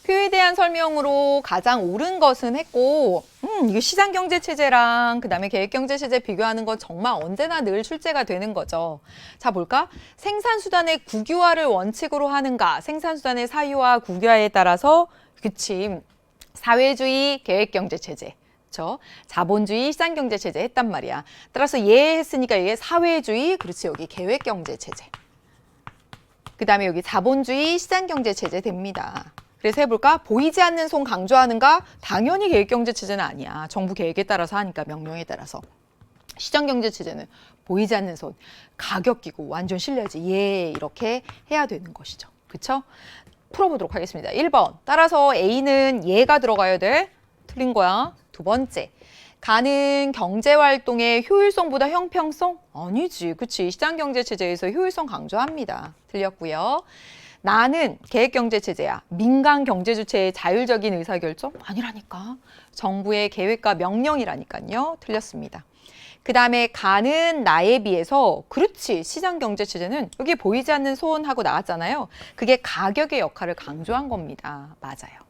표에 대한 설명으로 가장 옳은 것은 했고 이거 시장경제체제랑 그 다음에 계획경제체제 비교하는 건 정말 언제나 늘 출제가 되는 거죠. 자, 볼까? 생산수단의 국유화를 원칙으로 하는가? 생산수단의 사유화, 국유화에 따라서 그치, 사회주의, 계획경제체제, 그렇죠? 자본주의, 시장경제체제 했단 말이야. 따라서 얘 했으니까 이게 사회주의, 그렇지, 여기 계획경제체제. 그 다음에 여기 자본주의, 시장경제체제 됩니다. 그래서 해볼까? 보이지 않는 손 강조하는가? 당연히 계획경제체제는 아니야. 정부 계획에 따라서 하니까, 명령에 따라서. 시장경제체제는 보이지 않는 손, 가격 끼고 완전 신뢰지. 예, 이렇게 해야 되는 것이죠. 그쵸? 풀어보도록 하겠습니다. 1번. 따라서 A는 얘가 들어가야 돼. 틀린 거야. 두 번째. 가는 경제활동의 효율성보다 형평성? 아니지. 그치? 시장경제체제에서 효율성 강조합니다. 틀렸고요. 나는 계획경제체제야. 민간경제주체의 자율적인 의사결정? 아니라니까. 정부의 계획과 명령이라니까요. 틀렸습니다. 그 다음에 가는 나에 비해서 그렇지. 시장경제체제는 여기 보이지 않는 손하고 나왔잖아요. 그게 가격의 역할을 강조한 겁니다. 맞아요.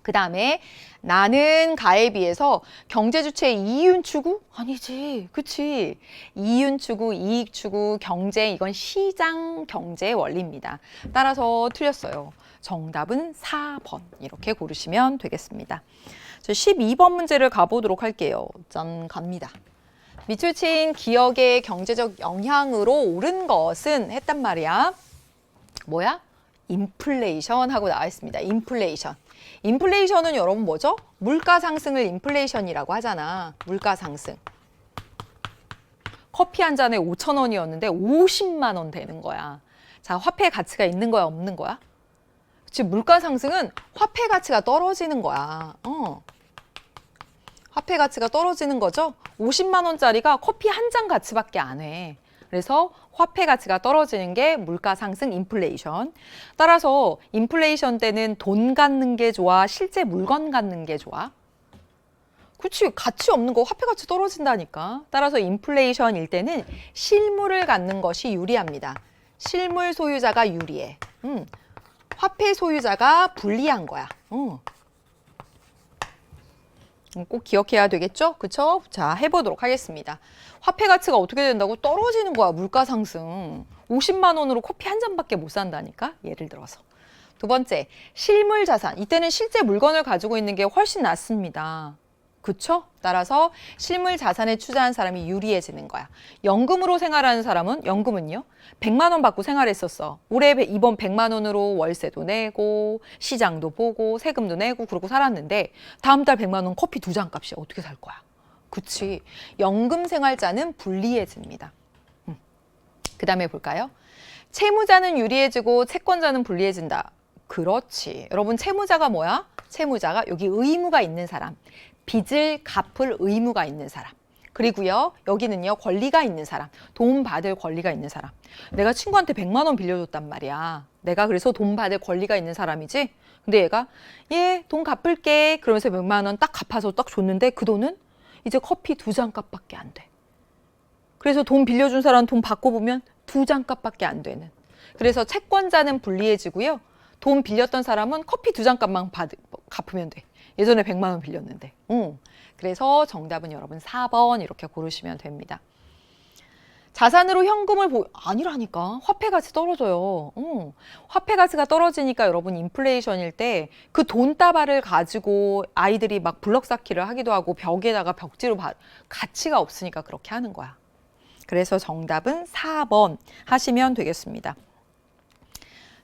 그 다음에 나는 가에 비해서 경제주체의 이윤 추구? 아니지. 그치? 이윤 추구, 이익 추구, 경제, 이건 시장 경제 원리입니다. 따라서 틀렸어요. 정답은 4번. 이렇게 고르시면 되겠습니다. 12번 문제를 가보도록 할게요. 짠, 갑니다. 미추친 기업의 경제적 영향으로 오른 것은 했단 말이야. 뭐야? 인플레이션 하고 나와 있습니다. 인플레이션. 인플레이션은 여러분 뭐죠? 물가 상승을 인플레이션이라고 하잖아. 물가 상승. 커피 한 잔에 5,000원이었는데 50만 원 되는 거야. 자, 화폐 가치가 있는 거야, 없는 거야? 즉 물가 상승은 화폐 가치가 떨어지는 거야. 화폐 가치가 떨어지는 거죠. 50만 원짜리가 커피 한 잔 가치밖에 안 해. 그래서 화폐 가치가 떨어지는 게 물가 상승 인플레이션. 따라서 인플레이션 때는 돈 갖는 게 좋아? 실제 물건 갖는 게 좋아? 그렇지. 가치 없는 거 화폐 가치 떨어진다니까. 따라서 인플레이션일 때는 실물을 갖는 것이 유리합니다. 실물 소유자가 유리해. 화폐 소유자가 불리한 거야. 꼭 기억해야 되겠죠? 그쵸? 자, 해보도록 하겠습니다. 화폐 가치가 어떻게 된다고? 떨어지는 거야, 물가 상승. 50만 원으로 커피 한 잔밖에 못 산다니까? 예를 들어서. 두 번째, 실물 자산. 이때는 실제 물건을 가지고 있는 게 훨씬 낫습니다. 그쵸? 따라서 실물 자산에 투자한 사람이 유리해지는 거야. 연금으로 생활하는 사람은, 연금은요? 100만 원 받고 생활했었어. 올해 이번 100만 원으로 월세도 내고 시장도 보고 세금도 내고 그러고 살았는데 다음 달 100만 원 커피 2잔 값이 어떻게 살 거야? 그치? 연금 생활자는 불리해집니다. 그 다음에 볼까요? 채무자는 유리해지고 채권자는 불리해진다. 그렇지. 여러분 채무자가 뭐야? 채무자가 여기 의무가 있는 사람. 빚을 갚을 의무가 있는 사람. 그리고요, 여기는요, 권리가 있는 사람. 돈 받을 권리가 있는 사람. 내가 친구한테 100만 원 빌려줬단 말이야. 내가 그래서 돈 받을 권리가 있는 사람이지. 근데 얘가 돈 갚을게. 그러면서 100만 원 딱 갚아서 딱 줬는데 그 돈은 이제 커피 2잔 값밖에 안 돼. 그래서 돈 빌려준 사람 돈 받고 보면 2잔 값밖에 안 되는. 그래서 채권자는 불리해지고요. 돈 빌렸던 사람은 커피 2잔 값만 갚으면 돼. 예전에 100만 원 빌렸는데. 그래서 정답은 여러분 4번 이렇게 고르시면 됩니다. 자산으로 현금을 아니라니까. 화폐 가치 떨어져요. 화폐 가치가 떨어지니까 여러분 인플레이션일 때 그 돈다발을 가지고 아이들이 막 블럭 쌓기를 하기도 하고 벽에다가 벽지로 가치가 없으니까 그렇게 하는 거야. 그래서 정답은 4번 하시면 되겠습니다.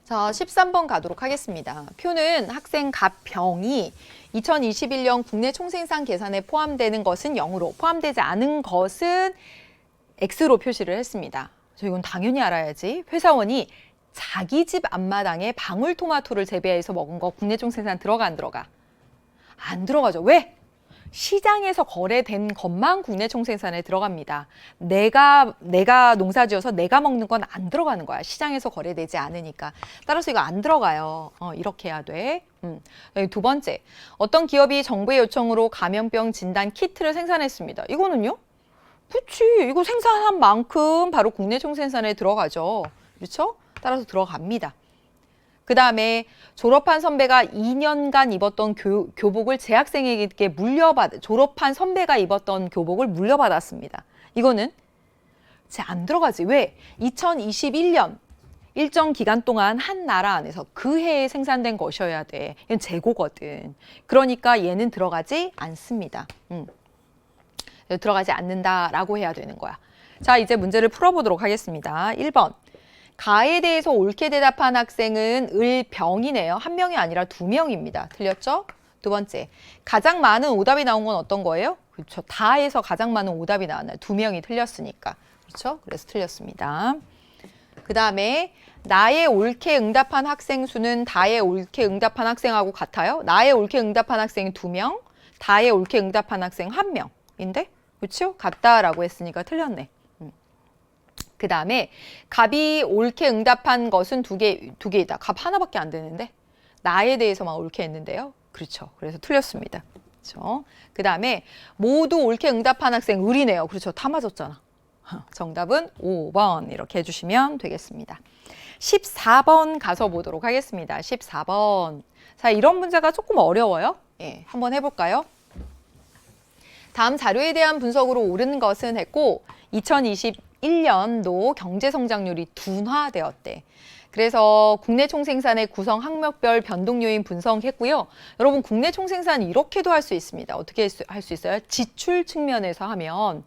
자, 13번 가도록 하겠습니다. 표는 학생 갑병이 2021년 국내 총생산 계산에 포함되는 것은 0으로, 포함되지 않은 것은 X로 표시를 했습니다. 이건 당연히 알아야지. 회사원이 자기 집 앞마당에 방울토마토를 재배해서 먹은 거 국내 총생산 들어가 안 들어가? 안 들어가죠. 왜? 시장에서 거래된 것만 국내 총생산에 들어갑니다. 내가 농사지어서 내가 먹는 건 안 들어가는 거야. 시장에서 거래되지 않으니까. 따라서 이거 안 들어가요. 이렇게 해야 돼. 두 번째, 어떤 기업이 정부의 요청으로 감염병 진단 키트를 생산했습니다. 이거는요? 그치. 이거 생산한 만큼 바로 국내 총생산에 들어가죠. 그렇죠? 따라서 들어갑니다. 그 다음에 졸업한 선배가 2년간 입었던 교복을 재학생에게 졸업한 선배가 입었던 교복을 물려받았습니다. 이거는 안 들어가지. 왜? 2021년 일정 기간 동안 한 나라 안에서 그 해에 생산된 것이어야 돼. 이건 재고거든. 그러니까 얘는 들어가지 않습니다. 들어가지 않는다라고 해야 되는 거야. 자, 이제 문제를 풀어보도록 하겠습니다. 1번. 가에 대해서 옳게 대답한 학생은 을병이네요. 한 명이 아니라 2명입니다. 틀렸죠? 두 번째, 가장 많은 오답이 나온 건 어떤 거예요? 그렇죠. 다에서 가장 많은 오답이 나왔나요? 2명이 틀렸으니까. 그렇죠? 그래서 틀렸습니다. 그 다음에 나의 옳게 응답한 학생 수는 다의 옳게 응답한 학생하고 같아요? 나의 옳게 응답한 학생이 2명, 다의 옳게 응답한 학생 1명인데? 그렇죠? 같다라고 했으니까 틀렸네. 그 다음에 갑이 옳게 응답한 것은 두 개이다. 갑 하나밖에 안 되는데 나에 대해서만 옳게 했는데요. 그렇죠. 그래서 틀렸습니다. 그렇죠. 그 다음에 모두 옳게 응답한 학생 을이네요. 그렇죠. 다 맞았잖아. 정답은 5번 이렇게 해주시면 되겠습니다. 14번 가서 보도록 하겠습니다. 14번. 자, 이런 문제가 조금 어려워요. 예, 한번 해볼까요? 다음 자료에 대한 분석으로 옳은 것은 했고 2021년도 경제성장률이 둔화되었대. 그래서 국내 총생산의 구성 항목별 변동 요인 분석했고요. 여러분 국내 총생산 이렇게도 할 수 있습니다. 어떻게 할 수 있어요? 지출 측면에서 하면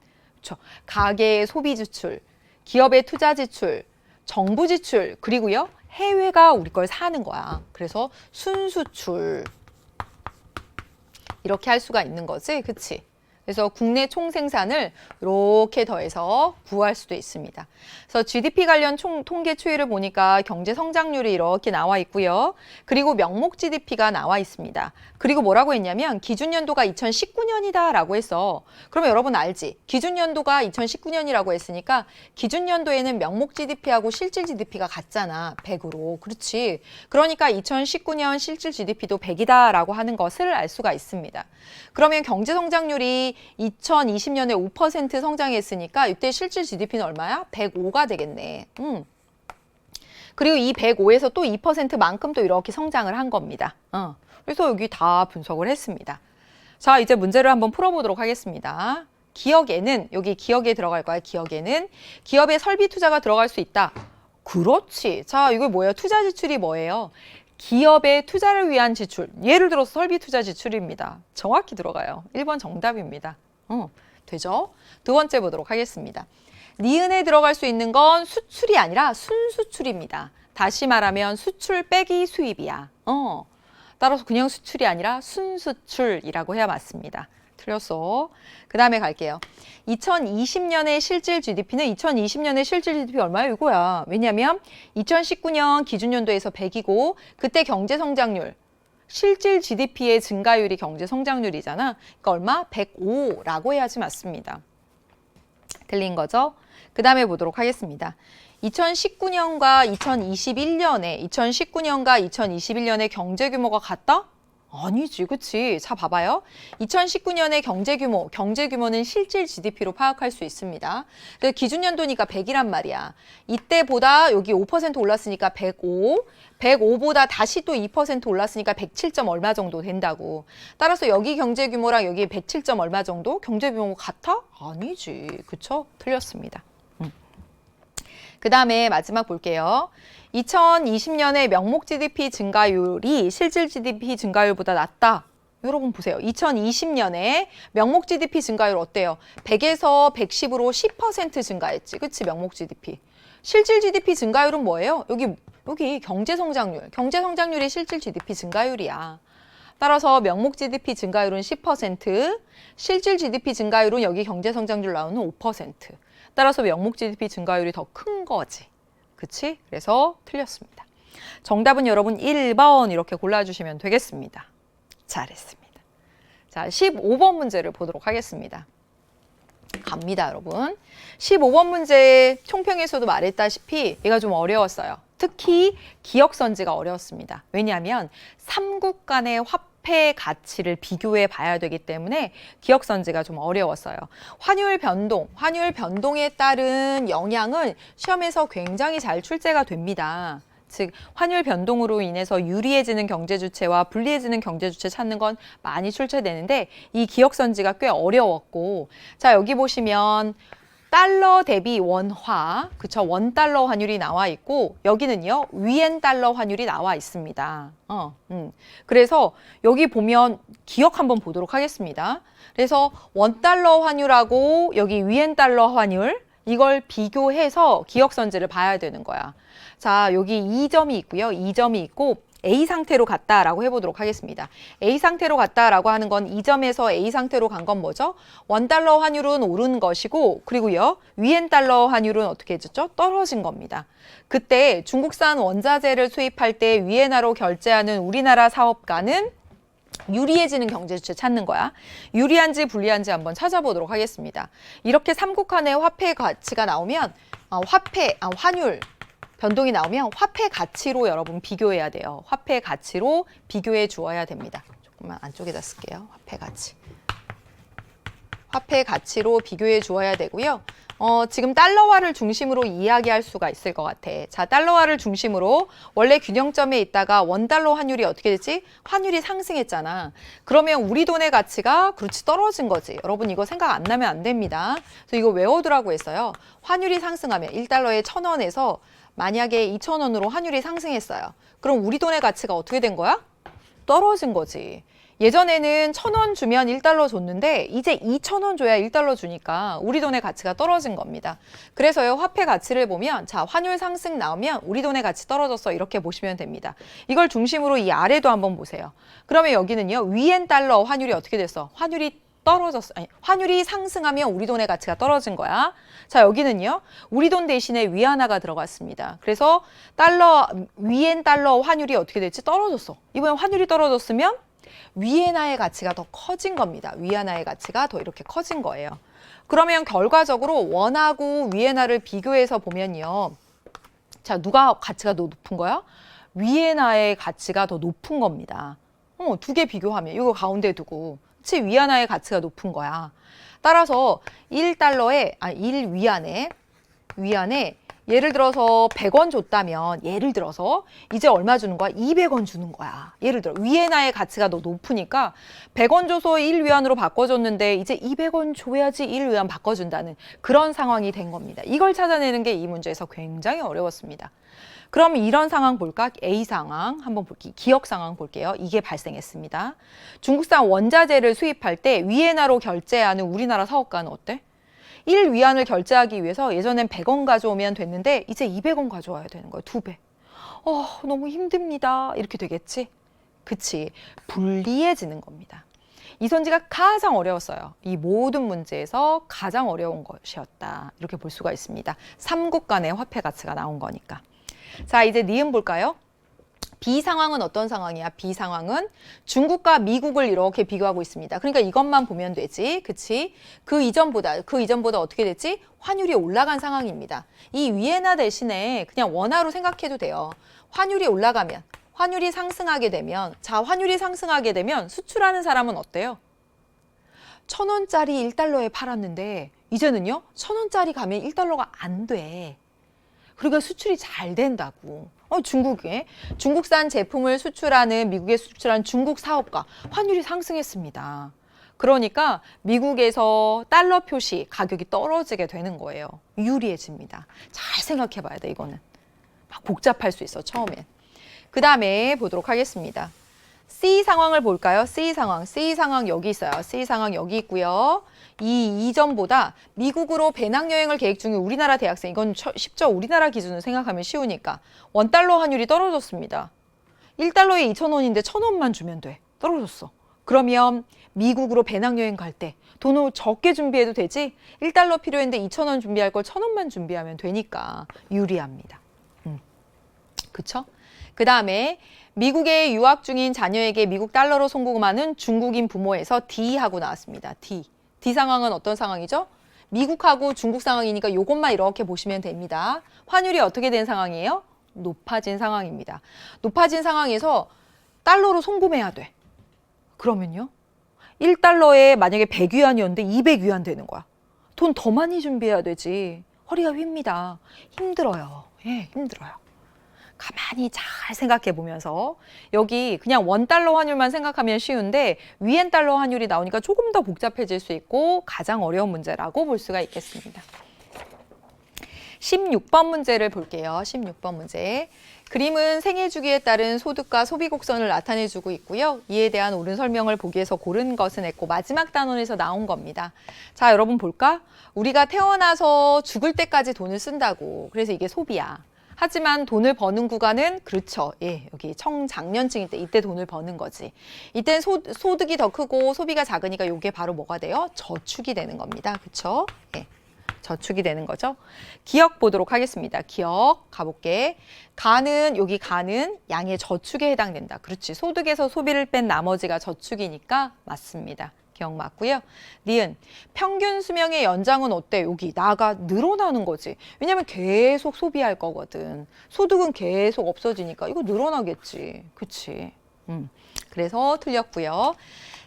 그쵸. 가계의 소비 지출, 기업의 투자 지출, 정부 지출, 그리고요. 해외가 우리 걸 사는 거야. 그래서 순수출. 이렇게 할 수가 있는 거지. 그치? 그래서 국내 총생산을 이렇게 더해서 구할 수도 있습니다. 그래서 GDP 관련 통계 추이를 보니까 경제 성장률이 이렇게 나와 있고요. 그리고 명목 GDP가 나와 있습니다. 그리고 뭐라고 했냐면 기준연도가 2019년이다 라고 했어. 그러면 여러분 알지? 기준연도가 2019년이라고 했으니까 기준연도에는 명목 GDP하고 실질 GDP가 같잖아. 100으로. 그렇지. 그러니까 2019년 실질 GDP도 100이다 라고 하는 것을 알 수가 있습니다. 그러면 경제 성장률이 2020년에 5% 성장했으니까 이때 실질 GDP는 얼마야? 105가 되겠네. 그리고 이 105에서 또 2%만큼 또 이렇게 성장을 한 겁니다. 그래서 여기 다 분석을 했습니다. 자, 이제 문제를 한번 풀어보도록 하겠습니다. 기억에는, 여기 기억에 들어갈 거야. 기억에는 기업의 설비 투자가 들어갈 수 있다. 그렇지. 자, 이거 뭐예요? 투자 지출이 뭐예요? 기업의 투자를 위한 지출, 예를 들어서 설비 투자 지출입니다. 정확히 들어가요. 1번 정답입니다. 되죠? 두 번째 보도록 하겠습니다. 니은에 들어갈 수 있는 건 수출이 아니라 순수출입니다. 다시 말하면 수출 빼기 수입이야. 따라서 그냥 수출이 아니라 순수출이라고 해야 맞습니다. 틀렸어. 그 다음에 갈게요. 2020년의 실질 GDP는 2020년의 실질 GDP 얼마야? 이거야. 왜냐면 2019년 기준연도에서 100이고 그때 경제성장률, 실질 GDP의 증가율이 경제성장률이잖아. 그러니까 얼마? 105라고 해야지 맞습니다. 틀린 거죠? 그 다음에 보도록 하겠습니다. 2019년과 2021년에 경제 규모가 같다? 아니지, 그치? 자, 봐봐요. 2019년의 경제 규모는 실질 GDP로 파악할 수 있습니다. 기준연도니까 100이란 말이야. 이때보다 여기 5% 올랐으니까 105, 105보다 다시 또 2% 올랐으니까 107점 얼마 정도 된다고. 따라서 여기 경제 규모랑 여기 107점 얼마 정도? 경제 규모 같아? 아니지, 그쵸? 틀렸습니다. 그 다음에 마지막 볼게요. 2020년에 명목 GDP 증가율이 실질 GDP 증가율보다 낮다. 여러분 보세요. 2020년에 명목 GDP 증가율 어때요? 100에서 110으로 10% 증가했지. 그치? 명목 GDP. 실질 GDP 증가율은 뭐예요? 여기 경제성장률. 경제성장률이 실질 GDP 증가율이야. 따라서 명목 GDP 증가율은 10%, 실질 GDP 증가율은 여기 경제성장률 나오는 5%. 따라서 명목 GDP 증가율이 더 큰 거지. 그치? 그래서 틀렸습니다. 정답은 여러분 1번 이렇게 골라주시면 되겠습니다. 잘했습니다. 자, 15번 문제를 보도록 하겠습니다. 갑니다, 여러분. 15번 문제 총평에서도 말했다시피 얘가 좀 어려웠어요. 특히 기억선지가 어려웠습니다. 왜냐하면 삼국 간의 화폐 가치를 비교해 봐야 되기 때문에 기억선지가 좀 어려웠어요. 환율 변동에 따른 영향은 시험에서 굉장히 잘 출제가 됩니다. 즉 환율 변동으로 인해서 유리해지는 경제 주체와 불리해지는 경제 주체 찾는 건 많이 출제되는데 이 기억선지가 꽤 어려웠고, 자 여기 보시면 달러 대비 원화, 그쵸? 원달러 환율이 나와 있고 여기는요 위엔 달러 환율이 나와 있습니다. 그래서 여기 보면 기억 한번 보도록 하겠습니다. 그래서 원달러 환율하고 여기 위엔 달러 환율 이걸 비교해서 기억선지를 봐야 되는 거야. 자, 여기 2점이 있고요. 2점이 있고 A 상태로 갔다라고 해보도록 하겠습니다. A 상태로 갔다라고 하는 건 2점에서 A 상태로 간 건 뭐죠? 원달러 환율은 오른 것이고 그리고요. 위엔 달러 환율은 어떻게 해줬죠? 떨어진 겁니다. 그때 중국산 원자재를 수입할 때 위엔화로 결제하는 우리나라 사업가는 유리해지는 경제주체 찾는 거야. 유리한지 불리한지 한번 찾아보도록 하겠습니다. 이렇게 삼국간의 화폐 가치가 나오면 환율 변동이 나오면 화폐 가치로 여러분 비교해야 돼요. 화폐 가치로 비교해 주어야 됩니다. 조금만 안쪽에다 쓸게요. 화폐 가치로 비교해 주어야 되고요. 지금 달러화를 중심으로 이야기할 수가 있을 것 같아. 자, 달러화를 중심으로 원래 균형점에 있다가 원달러 환율이 어떻게 되지? 환율이 상승했잖아. 그러면 우리 돈의 가치가 그렇지 떨어진 거지. 여러분 이거 생각 안 나면 안 됩니다. 그래서 이거 외워두라고 했어요. 환율이 상승하면 1달러에 1,000원에서 만약에 2,000원으로 환율이 상승했어요. 그럼 우리 돈의 가치가 어떻게 된 거야? 떨어진 거지. 예전에는 1,000원 주면 1달러 줬는데 이제 2,000원 줘야 1달러 주니까 우리 돈의 가치가 떨어진 겁니다. 그래서요, 화폐 가치를 보면 자, 환율 상승 나오면 우리 돈의 가치 떨어졌어, 이렇게 보시면 됩니다. 이걸 중심으로 이 아래도 한번 보세요. 그러면 여기는요, 위엔 달러 환율이 어떻게 됐어? 환율이 떨어졌어. 아니, 환율이 상승하면 우리 돈의 가치가 떨어진 거야. 자, 여기는요, 우리 돈 대신에 위안화가 들어갔습니다. 그래서 위엔 달러 환율이 어떻게 됐지? 떨어졌어. 이번에 환율이 떨어졌으면 위엔화의 가치가 더 커진 겁니다. 위안화의 가치가 더 이렇게 커진 거예요. 그러면 결과적으로 원하고 위엔화를 비교해서 보면요. 자, 누가 가치가 더 높은 거야? 위엔화의 가치가 더 높은 겁니다. 두 개 비교하면 이거 가운데 두고 그치? 위안화의 가치가 높은 거야. 따라서 1위안에 예를 들어서 100원 줬다면 예를 들어서 이제 얼마 주는 거야? 200원 주는 거야. 예를 들어 위엔화의 가치가 더 높으니까 100원 줘서 1위안으로 바꿔줬는데 이제 200원 줘야지 1위안 바꿔준다는 그런 상황이 된 겁니다. 이걸 찾아내는 게 이 문제에서 굉장히 어려웠습니다. 그럼 이런 상황 볼까? A 상황 한번 볼게요. 기억 상황 볼게요. 이게 발생했습니다. 중국산 원자재를 수입할 때 위엔화로 결제하는 우리나라 사업가는 어때? 1위안을 결제하기 위해서 예전엔 100원 가져오면 됐는데 이제 200원 가져와야 되는 거예요. 2배. 너무 힘듭니다. 이렇게 되겠지? 그치. 불리해지는 겁니다. 이선지가 가장 어려웠어요. 이 모든 문제에서 가장 어려운 것이었다. 이렇게 볼 수가 있습니다. 3국 간의 화폐 가치가 나온 거니까. 자, 이제 니은 볼까요? B 상황은 어떤 상황이야? B 상황은 중국과 미국을 이렇게 비교하고 있습니다. 그러니까 이것만 보면 되지. 그치? 그 이전보다 어떻게 됐지? 환율이 올라간 상황입니다. 이 위엔화 대신에 그냥 원화로 생각해도 돼요. 환율이 올라가면, 환율이 상승하게 되면, 자, 환율이 상승하게 되면 수출하는 사람은 어때요? 1,000원짜리 1달러에 팔았는데 이제는요, 1,000원짜리 가면 1달러가 안 돼. 그러니까 수출이 잘 된다고. 중국산 제품을 수출하는 미국에 수출한 중국 사업가 환율이 상승했습니다. 그러니까 미국에서 달러 표시 가격이 떨어지게 되는 거예요. 유리해집니다. 잘 생각해 봐야 돼, 이거는. 막 복잡할 수 있어, 처음엔. 그 다음에 보도록 하겠습니다. C 상황을 볼까요? C 상황 여기 있어요. C 상황 여기 있고요. 이 이전보다 미국으로 배낭여행을 계획 중인 우리나라 대학생, 이건 쉽죠? 우리나라 기준으로 생각하면 쉬우니까. 원달러 환율이 떨어졌습니다. 1달러에 2,000원인데 1,000원만 주면 돼. 떨어졌어. 그러면 미국으로 배낭여행 갈 때 돈을 적게 준비해도 되지? 1달러 필요했는데 2,000원 준비할 걸 1,000원만 준비하면 되니까 유리합니다. 그쵸? 그 다음에 미국에 유학 중인 자녀에게 미국 달러로 송금하는 중국인 부모에서 D하고 나왔습니다. D 상황은 어떤 상황이죠? 미국하고 중국 상황이니까 이것만 이렇게 보시면 됩니다. 환율이 어떻게 된 상황이에요? 높아진 상황입니다. 높아진 상황에서 달러로 송금해야 돼. 그러면요? 1달러에 만약에 100위안이었는데 200위안 되는 거야. 돈 더 많이 준비해야 되지. 허리가 휩니다. 힘들어요. 예, 힘들어요. 가만히 잘 생각해 보면서 여기 그냥 원달러 환율만 생각하면 쉬운데 위엔 달러 환율이 나오니까 조금 더 복잡해질 수 있고 가장 어려운 문제라고 볼 수가 있겠습니다. 16번 문제를 볼게요. 16번 문제. 그림은 생애 주기에 따른 소득과 소비 곡선을 나타내주고 있고요. 이에 대한 옳은 설명을 보기 위해서 고른 것은 했고 마지막 단원에서 나온 겁니다. 자, 여러분 볼까? 우리가 태어나서 죽을 때까지 돈을 쓴다고. 그래서 이게 소비야. 하지만 돈을 버는 구간은 그렇죠. 예, 여기 청장년층일 때 이때 돈을 버는 거지. 이때는 소득이 더 크고 소비가 작으니까 이게 바로 뭐가 돼요? 저축이 되는 겁니다. 그렇죠? 예, 저축이 되는 거죠. 기억 보도록 하겠습니다. 기억 가볼게. 여기 가는 양의 저축에 해당된다. 그렇지. 소득에서 소비를 뺀 나머지가 저축이니까 맞습니다. 기억 맞고요. 니은 평균 수명의 연장은 어때? 여기 나가 늘어나는 거지. 왜냐면 계속 소비할 거거든. 소득은 계속 없어지니까 이거 늘어나겠지. 그치? 그래서 틀렸고요.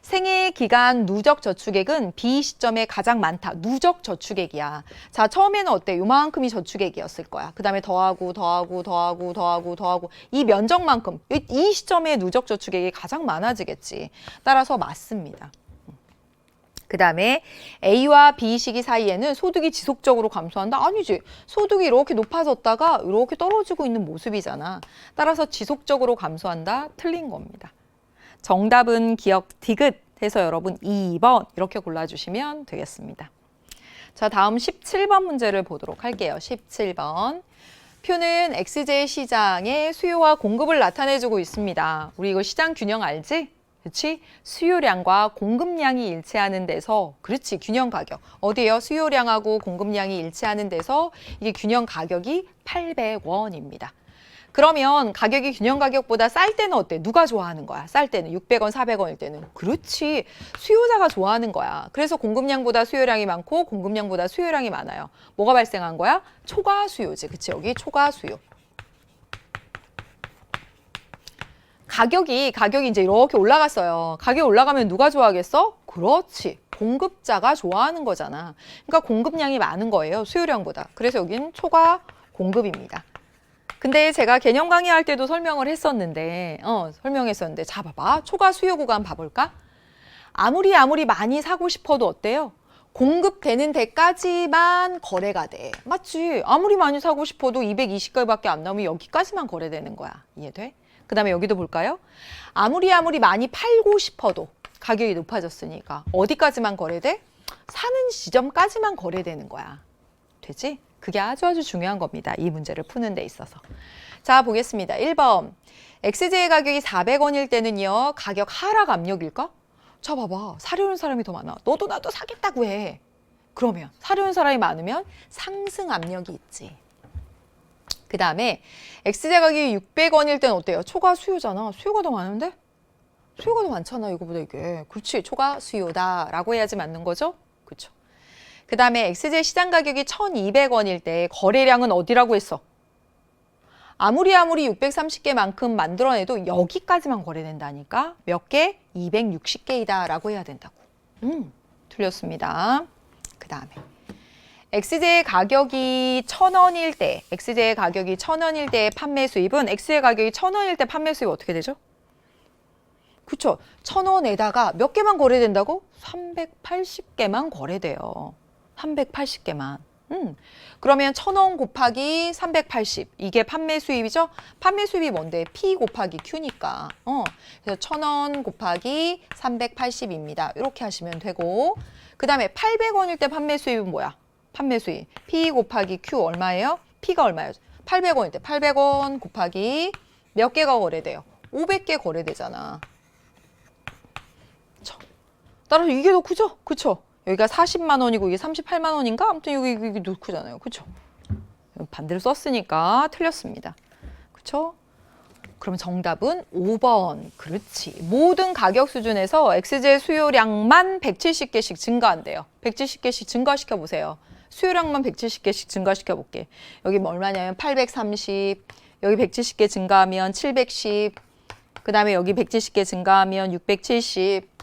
생애 기간 누적 저축액은 B 시점에 가장 많다. 누적 저축액이야. 자, 처음에는 어때? 요만큼이 저축액이었을 거야. 그 다음에 더하고 이 면적만큼 이 시점에 누적 저축액이 가장 많아지겠지. 따라서 맞습니다. 그 다음에 A와 B 시기 사이에는 소득이 지속적으로 감소한다? 아니지. 소득이 이렇게 높아졌다가 이렇게 떨어지고 있는 모습이잖아. 따라서 지속적으로 감소한다? 틀린 겁니다. 정답은 기억 디귿 해서 여러분 2번 이렇게 골라주시면 되겠습니다. 자, 다음 17번 문제를 보도록 할게요. 17번. 표는 XJ 시장의 수요와 공급을 나타내주고 있습니다. 우리 이거 시장 균형 알지? 그렇지? 수요량과 공급량이 일치하는 데서, 그렇지, 균형 가격. 어디예요? 수요량하고 공급량이 일치하는 데서 이게 균형 가격이 800원입니다. 그러면 가격이 균형 가격보다 쌀 때는 어때? 누가 좋아하는 거야? 쌀 때는 600원, 400원일 때는. 그렇지. 수요자가 좋아하는 거야. 그래서 공급량보다 수요량이 많고 공급량보다 수요량이 많아요. 뭐가 발생한 거야? 초과 수요지. 그치? 여기 초과 수요. 가격이 이제 이렇게 올라갔어요. 가격이 올라가면 누가 좋아하겠어? 그렇지. 공급자가 좋아하는 거잖아. 그러니까 공급량이 많은 거예요. 수요량보다. 그래서 여기는 초과 공급입니다. 근데 제가 개념 강의할 때도 설명을 했었는데, 자, 봐봐. 초과 수요 구간 봐볼까? 아무리 많이 사고 싶어도 어때요? 공급되는 데까지만 거래가 돼. 맞지? 아무리 많이 사고 싶어도 220개밖에 안 나오면 여기까지만 거래되는 거야. 이해돼? 그 다음에 여기도 볼까요? 아무리 많이 팔고 싶어도 가격이 높아졌으니까 어디까지만 거래돼? 사는 지점까지만 거래되는 거야. 되지? 그게 아주 중요한 겁니다. 이 문제를 푸는 데 있어서. 자, 보겠습니다. 1번. XJ 가격이 400원일 때는요. 가격 하락 압력일까? 자, 봐봐. 사려는 사람이 더 많아. 너도 나도 사겠다고 해. 그러면 사려는 사람이 많으면 상승 압력이 있지. 그 다음에 XJ 가격이 600원일 때는 어때요? 초과 수요잖아. 수요가 더 많은데? 수요가 더 많잖아. 이거보다 이게. 그렇지. 초과 수요다라고 해야지 맞는 거죠? 그렇죠. 그 다음에 XJ 시장 가격이 1,200원일 때 거래량은 어디라고 했어? 아무리 630개만큼 만들어내도 여기까지만 거래된다니까. 몇 개? 260개이다 라고 해야 된다고. 틀렸습니다. 그 다음에 XJ 가격이 1,000원일 때, XJ 가격이 1,000원일 때 판매 수입은 XJ 가격이 1,000원일 때 판매 수입 어떻게 되죠? 그쵸? 1,000원에다가 몇 개만 거래된다고? 380개만 거래돼요. 380개만. 그러면 1,000원 곱하기 380. 이게 판매 수입이죠? 판매 수입이 뭔데? P 곱하기 Q니까. 그래서 1,000원 곱하기 380입니다. 이렇게 하시면 되고. 그 다음에 800원일 때 판매 수입은 뭐야? 판매 수입. P 곱하기 Q 얼마예요? P가 얼마예요? 800원일 때 800원 곱하기 몇 개가 거래돼요? 500개 거래되잖아. 따라서 이게 더 크죠? 그쵸? 여기가 40만 원이고 이게 38만 원인가? 아무튼 여기 더 크잖아요. 그쵸? 반대로 썼으니까 틀렸습니다. 그쵸? 그럼 정답은 5번. 그렇지. 모든 가격 수준에서 XJ 수요량만 170개씩 증가한대요. 170개씩 증가시켜 보세요. 수요량만 170개씩 증가시켜 볼게. 여기 뭐 얼마냐면 830, 여기 170개 증가하면 710, 그 다음에 여기 170개 증가하면 670,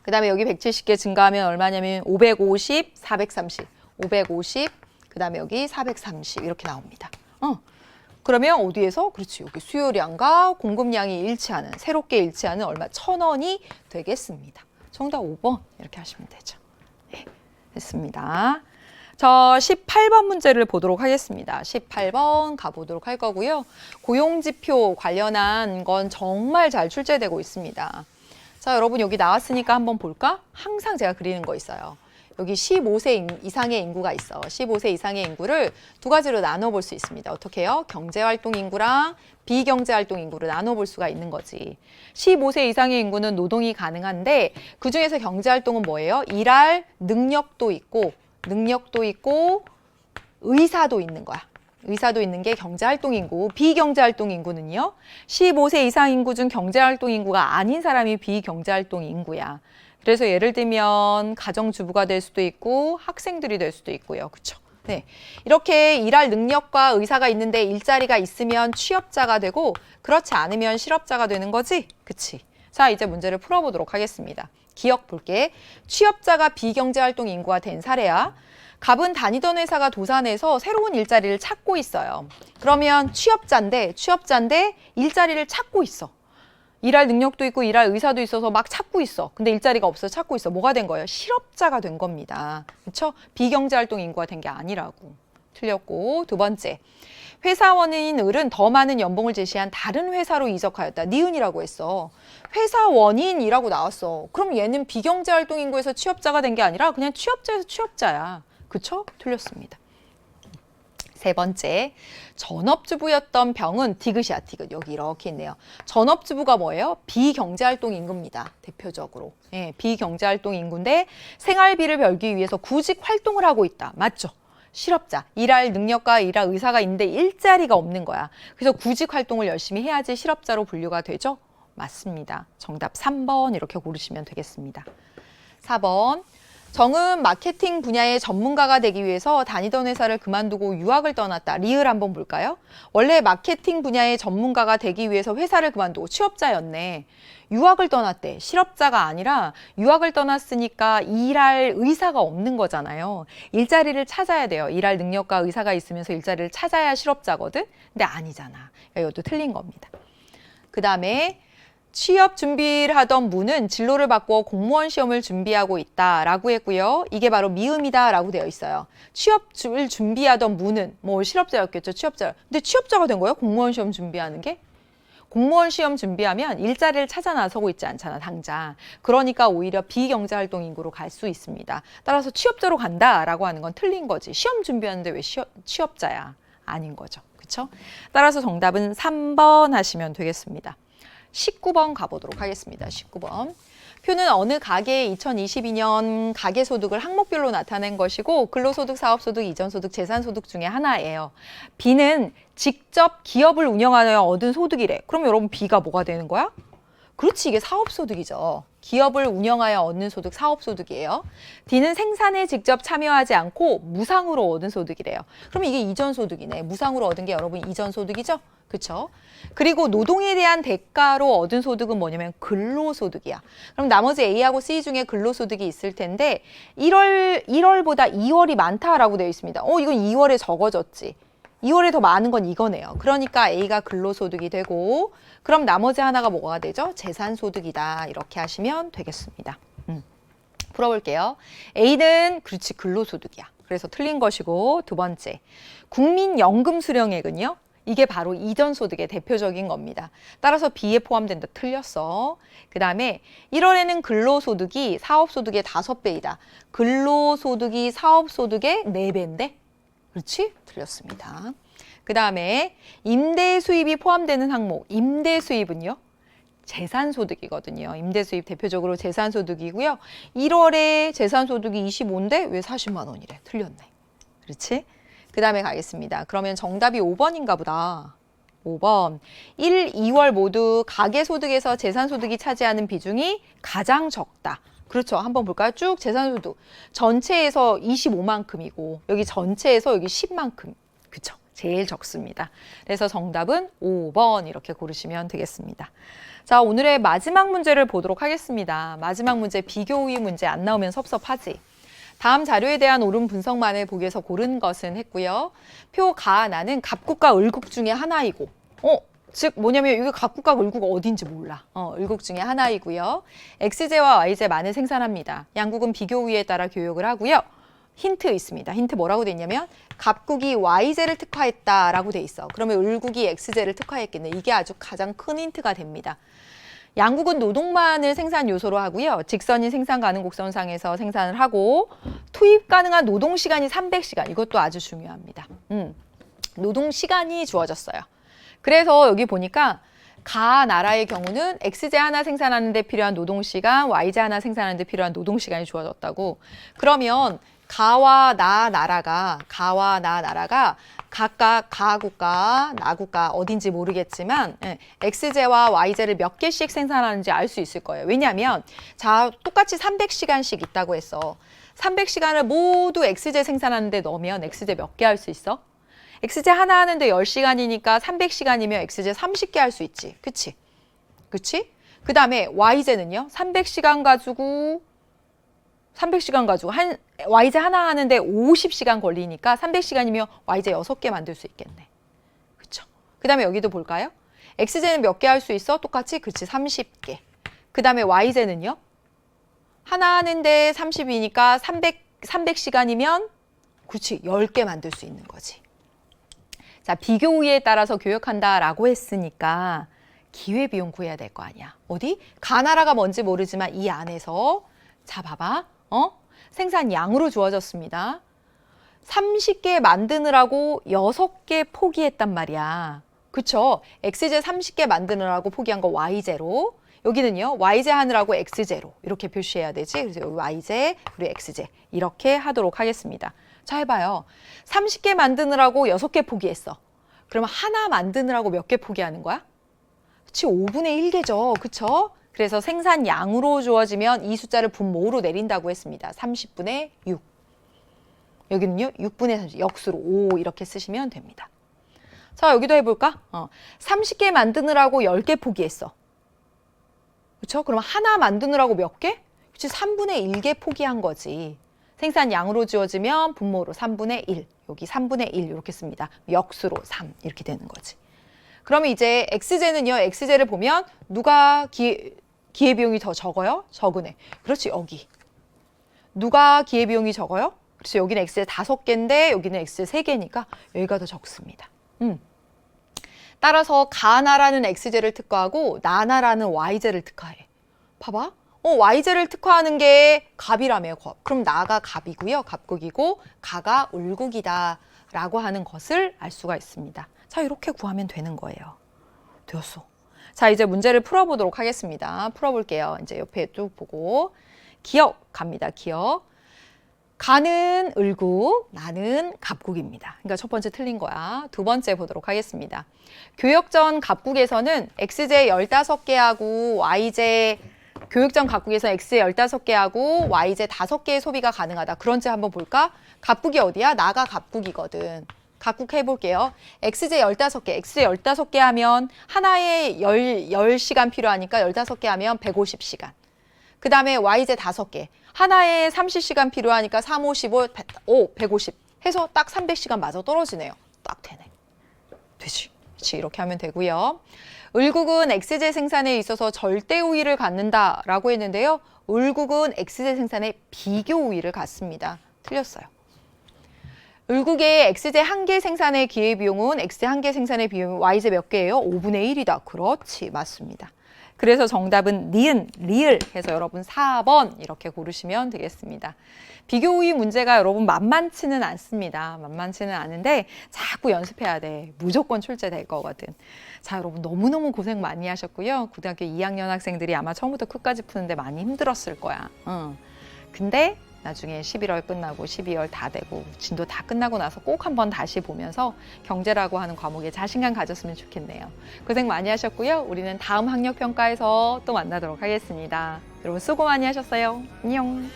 그 다음에 여기 170개 증가하면 얼마냐면 550, 430, 550, 그 다음에 여기 430 이렇게 나옵니다. 그러면 어디에서? 그렇지. 여기 수요량과 공급량이 일치하는, 새롭게 일치하는 얼마? 1,000원이 되겠습니다. 정답 5번 이렇게 하시면 되죠. 네, 됐습니다. 저 18번 문제를 보도록 하겠습니다. 18번 가보도록 할 거고요. 고용지표 관련한 건 정말 잘 출제되고 있습니다. 자, 여러분 여기 나왔으니까 한번 볼까? 항상 제가 그리는 거 있어요. 여기 15세 이상의 인구가 있어. 15세 이상의 인구를 두 가지로 나눠볼 수 있습니다. 어떻게 해요? 경제활동 인구랑 비경제활동 인구를 나눠볼 수가 있는 거지. 15세 이상의 인구는 노동이 가능한데 그중에서 경제활동은 뭐예요? 일할 능력도 있고 의사도 있는 거야. 의사도 있는 게 경제활동 인구, 비경제활동 인구는요. 15세 이상 인구 중 경제활동 인구가 아닌 사람이 비경제활동 인구야. 그래서 예를 들면 가정주부가 될 수도 있고 학생들이 될 수도 있고요. 그렇죠? 네. 이렇게 일할 능력과 의사가 있는데 일자리가 있으면 취업자가 되고 그렇지 않으면 실업자가 되는 거지? 그치? 자, 이제 문제를 풀어보도록 하겠습니다. 기억 볼게. 취업자가 비경제활동 인구가 된 사례야. 갑은 다니던 회사가 도산해서 새로운 일자리를 찾고 있어요. 그러면 취업자인데 일자리를 찾고 있어. 일할 능력도 있고 일할 의사도 있어서 막 찾고 있어. 근데 일자리가 없어 찾고 있어. 뭐가 된 거예요? 실업자가 된 겁니다. 그렇죠? 비경제활동 인구가 된 게 아니라고. 틀렸고 두 번째. 회사원인 을은 더 많은 연봉을 제시한 다른 회사로 이적하였다. 니은이라고 했어. 회사원인이라고 나왔어. 그럼 얘는 비경제활동인구에서 취업자가 된 게 아니라 그냥 취업자에서 취업자야. 그쵸? 틀렸습니다. 세 번째, 전업주부였던 병은 디귿이야, 디귿. 여기 이렇게 있네요. 전업주부가 뭐예요? 비경제활동 인구입니다. 대표적으로. 예, 비경제활동 인구인데 생활비를 벌기 위해서 구직 활동을 하고 있다. 맞죠? 실업자. 일할 능력과 일할 의사가 있는데 일자리가 없는 거야. 그래서 구직 활동을 열심히 해야지 실업자로 분류가 되죠? 맞습니다. 정답 3번 이렇게 고르시면 되겠습니다. 4번. 정은 마케팅 분야의 전문가가 되기 위해서 다니던 회사를 그만두고 유학을 떠났다. 리을 한번 볼까요? 원래 마케팅 분야의 전문가가 되기 위해서 회사를 그만두고 취업자였네. 유학을 떠났대. 실업자가 아니라 유학을 떠났으니까 일할 의사가 없는 거잖아요. 일자리를 찾아야 돼요. 일할 능력과 의사가 있으면서 일자리를 찾아야 실업자거든. 근데 아니잖아. 이것도 틀린 겁니다. 그 다음에 취업 준비를 하던 무는 진로를 바꾸어 공무원 시험을 준비하고 있다라고 했고요. 이게 바로 미음이다라고 되어 있어요. 취업을 준비하던 무는 뭐 실업자였겠죠. 취업자. 근데 취업자가 된 거예요? 공무원 시험 준비하는 게? 공무원 시험 준비하면 일자리를 찾아 나서고 있지 않잖아, 당장. 그러니까 오히려 비경제활동 인구로 갈 수 있습니다. 따라서 취업자로 간다라고 하는 건 틀린 거지. 시험 준비하는데 왜 취업자야? 아닌 거죠. 그렇죠? 따라서 정답은 3번 하시면 되겠습니다. 19번 가보도록 하겠습니다. 19번. 표는 어느 가계의 2022년 가계소득을 항목별로 나타낸 것이고 근로소득, 사업소득, 이전소득, 재산소득 중에 하나예요. B는 직접 기업을 운영하여 얻은 소득이래. 그럼 여러분 B가 뭐가 되는 거야? 그렇지, 이게 사업소득이죠. 기업을 운영하여 얻는 소득, 사업소득이에요. D는 생산에 직접 참여하지 않고 무상으로 얻은 소득이래요. 그럼 이게 이전소득이네. 무상으로 얻은 게 여러분 이전소득이죠? 그렇죠? 그리고 노동에 대한 대가로 얻은 소득은 뭐냐면 근로소득이야. 그럼 나머지 A하고 C 중에 근로소득이 있을 텐데 1월보다 2월이 많다라고 되어 있습니다. 이건 2월에 적어졌지. 2월에 더 많은 건 이거네요. 그러니까 A가 근로소득이 되고 그럼 나머지 하나가 뭐가 되죠? 재산소득이다. 이렇게 하시면 되겠습니다. 풀어볼게요. A는 그렇지 근로소득이야. 그래서 틀린 것이고 두 번째 국민연금 수령액은요. 이게 바로 이전소득의 대표적인 겁니다. 따라서 B에 포함된다. 틀렸어. 그 다음에 1월에는 근로소득이 사업소득의 5배이다. 근로소득이 사업소득의 4배인데? 그렇지? 틀렸습니다. 그 다음에 임대수입이 포함되는 항목. 임대수입은요? 재산소득이거든요. 임대수입 대표적으로 재산소득이고요. 1월에 재산소득이 25인데 왜 40만 원이래? 틀렸네. 그렇지? 그 다음에 가겠습니다. 그러면 정답이 5번인가 보다. 5번. 1, 2월 모두 가계소득에서 재산소득이 차지하는 비중이 가장 적다. 그렇죠. 한번 볼까요? 쭉 재산소득. 전체에서 25만큼이고 여기 전체에서 여기 10만큼. 그렇죠. 제일 적습니다. 그래서 정답은 5번 이렇게 고르시면 되겠습니다. 자, 오늘의 마지막 문제를 보도록 하겠습니다. 마지막 문제 비교 우위 문제 안 나오면 섭섭하지. 다음 자료에 대한 옳은 분석만을 보기에서 고른 것은 했고요. 표 가 나는 갑국과 을국 중에 하나이고 즉 뭐냐면 이게 갑국과 을국 어딘지 몰라. 을국 중에 하나이고요. XJ와 YJ 만을 생산합니다. 양국은 비교 우위에 따라 교역을 하고요. 힌트 있습니다. 힌트 뭐라고 돼 있냐면 갑국이 YJ를 특화했다라고 돼 있어. 그러면 을국이 XJ를 특화했겠네. 이게 아주 가장 큰 힌트가 됩니다. 양국은 노동만을 생산 요소로 하고요. 직선인 생산 가능 곡선상에서 생산을 하고 투입 가능한 노동 시간이 300시간. 이것도 아주 중요합니다. 노동 시간이 주어졌어요. 그래서 여기 보니까 가 나라의 경우는 XJ 하나 생산하는 데 필요한 노동 시간, YJ 하나 생산하는 데 필요한 노동 시간이 주어졌다고. 그러면 가와 나 나라가 각각 가 국가, 나 국가 어딘지 모르겠지만 XJ와 YJ를 몇 개씩 생산하는지 알 수 있을 거예요. 왜냐하면 자 똑같이 300시간씩 있다고 했어. 300시간을 모두 XJ 생산하는데 넣으면 XJ 몇 개 할 수 있어? XJ 하나 하는데 10시간이니까 300시간이면 XJ 30개 할 수 있지. 그치? 그치? 그 다음에 YJ는요. 300시간 가지고 YJ 하나 하는데 50시간 걸리니까 300시간이면 YJ 6개 만들 수 있겠네. 그쵸? 그 다음에 여기도 볼까요? XJ는 몇 개 할 수 있어? 똑같이? 그치, 30개. 그 다음에 YJ는요? 하나 하는데 30이니까 300시간이면 그렇지, 10개 만들 수 있는 거지. 자, 비교 우위에 따라서 교역한다라고 했으니까 기회비용 구해야 될 거 아니야. 어디? 가나라가 뭔지 모르지만 이 안에서 자, 봐봐. 생산량으로 주어졌습니다. 30개 만드느라고 6개 포기했단 말이야. 그쵸? XJ 30개 만드느라고 포기한 거 Y제로. 여기는요, Y제 하느라고 X제로. 이렇게 표시해야 되지. 그래서 여기 Y제, 그리고 X제. 이렇게 하도록 하겠습니다. 자, 해봐요. 30개 만드느라고 6개 포기했어. 그러면 하나 만드느라고 몇 개 포기하는 거야? 그치, 5분의 1개죠. 그쵸? 그래서 생산량으로 주어지면 이 숫자를 분모로 내린다고 했습니다. 30분의 6. 여기는요, 6분의 30, 역수로 5 이렇게 쓰시면 됩니다. 자, 여기도 해볼까? 30개 만드느라고 10개 포기했어. 그쵸? 그럼 하나 만드느라고 몇 개? 그치, 3분의 1개 포기한 거지. 생산량으로 주어지면 분모로 3분의 1, 여기 3분의 1 이렇게 씁니다. 역수로 3 이렇게 되는 거지. 그러면 이제 X제는요, X제를 보면 누가 기회비용이 더 적어요? 적으네. 그렇지, 여기. 누가 기회비용이 적어요? 그렇지, 여기는 X제 5개인데 여기는 X제 3개니까 여기가 더 적습니다. 따라서 가나라는 X제를 특화하고 나나라는 Y제를 특화해. 봐봐. Y제를 특화하는 게 갑이라며. 그럼 나가 갑이고요. 갑국이고 가가 울국이다 라고 하는 것을 알 수가 있습니다. 자, 이렇게 구하면 되는 거예요. 되었어. 자, 이제 문제를 풀어보도록 하겠습니다. 풀어볼게요. 이제 옆에 쭉 보고. 기역 갑니다. 기역. 가는 을국, 나는 갑국입니다. 그러니까 첫 번째 틀린 거야. 두 번째 보도록 하겠습니다. 교역전 갑국에서는 X제 15개하고 Y제 교육전 갑국에서 X제 15개하고 Y제 5개의 소비가 가능하다. 그런지 한번 볼까? 갑국이 어디야? 나가 갑국이거든. 각국 해볼게요. X제 15개, X제 15개 하면 하나에 10시간 필요하니까 15개 하면 150시간. 그 다음에 Y제 5개. 하나에 30시간 필요하니까 3, 5, 15, 150 해서 딱 300시간 맞아 떨어지네요. 딱 되네. 되지. 그렇지. 이렇게 하면 되고요. 을국은 X제 생산에 있어서 절대 우위를 갖는다라고 했는데요. 을국은 X제 생산에 비교 우위를 갖습니다. 틀렸어요. 을국의 X제 1개 생산의 기회비용은 X제 1개 생산의 비용은 Y제 몇 개예요? 5분의 1이다. 그렇지. 맞습니다. 그래서 정답은 니은, 리을 해서 여러분 4번 이렇게 고르시면 되겠습니다. 비교 우위 문제가 여러분 만만치는 않습니다. 만만치는 않은데 자꾸 연습해야 돼. 무조건 출제될 거거든. 자, 여러분 너무너무 고생 많이 하셨고요. 고등학교 2학년 학생들이 아마 처음부터 끝까지 푸는데 많이 힘들었을 거야. 근데 나중에 11월 끝나고 12월 다 되고 진도 다 끝나고 나서 꼭 한번 다시 보면서 경제라고 하는 과목에 자신감 가졌으면 좋겠네요. 고생 많이 하셨고요. 우리는 다음 학력평가에서 또 만나도록 하겠습니다. 여러분 수고 많이 하셨어요. 안녕.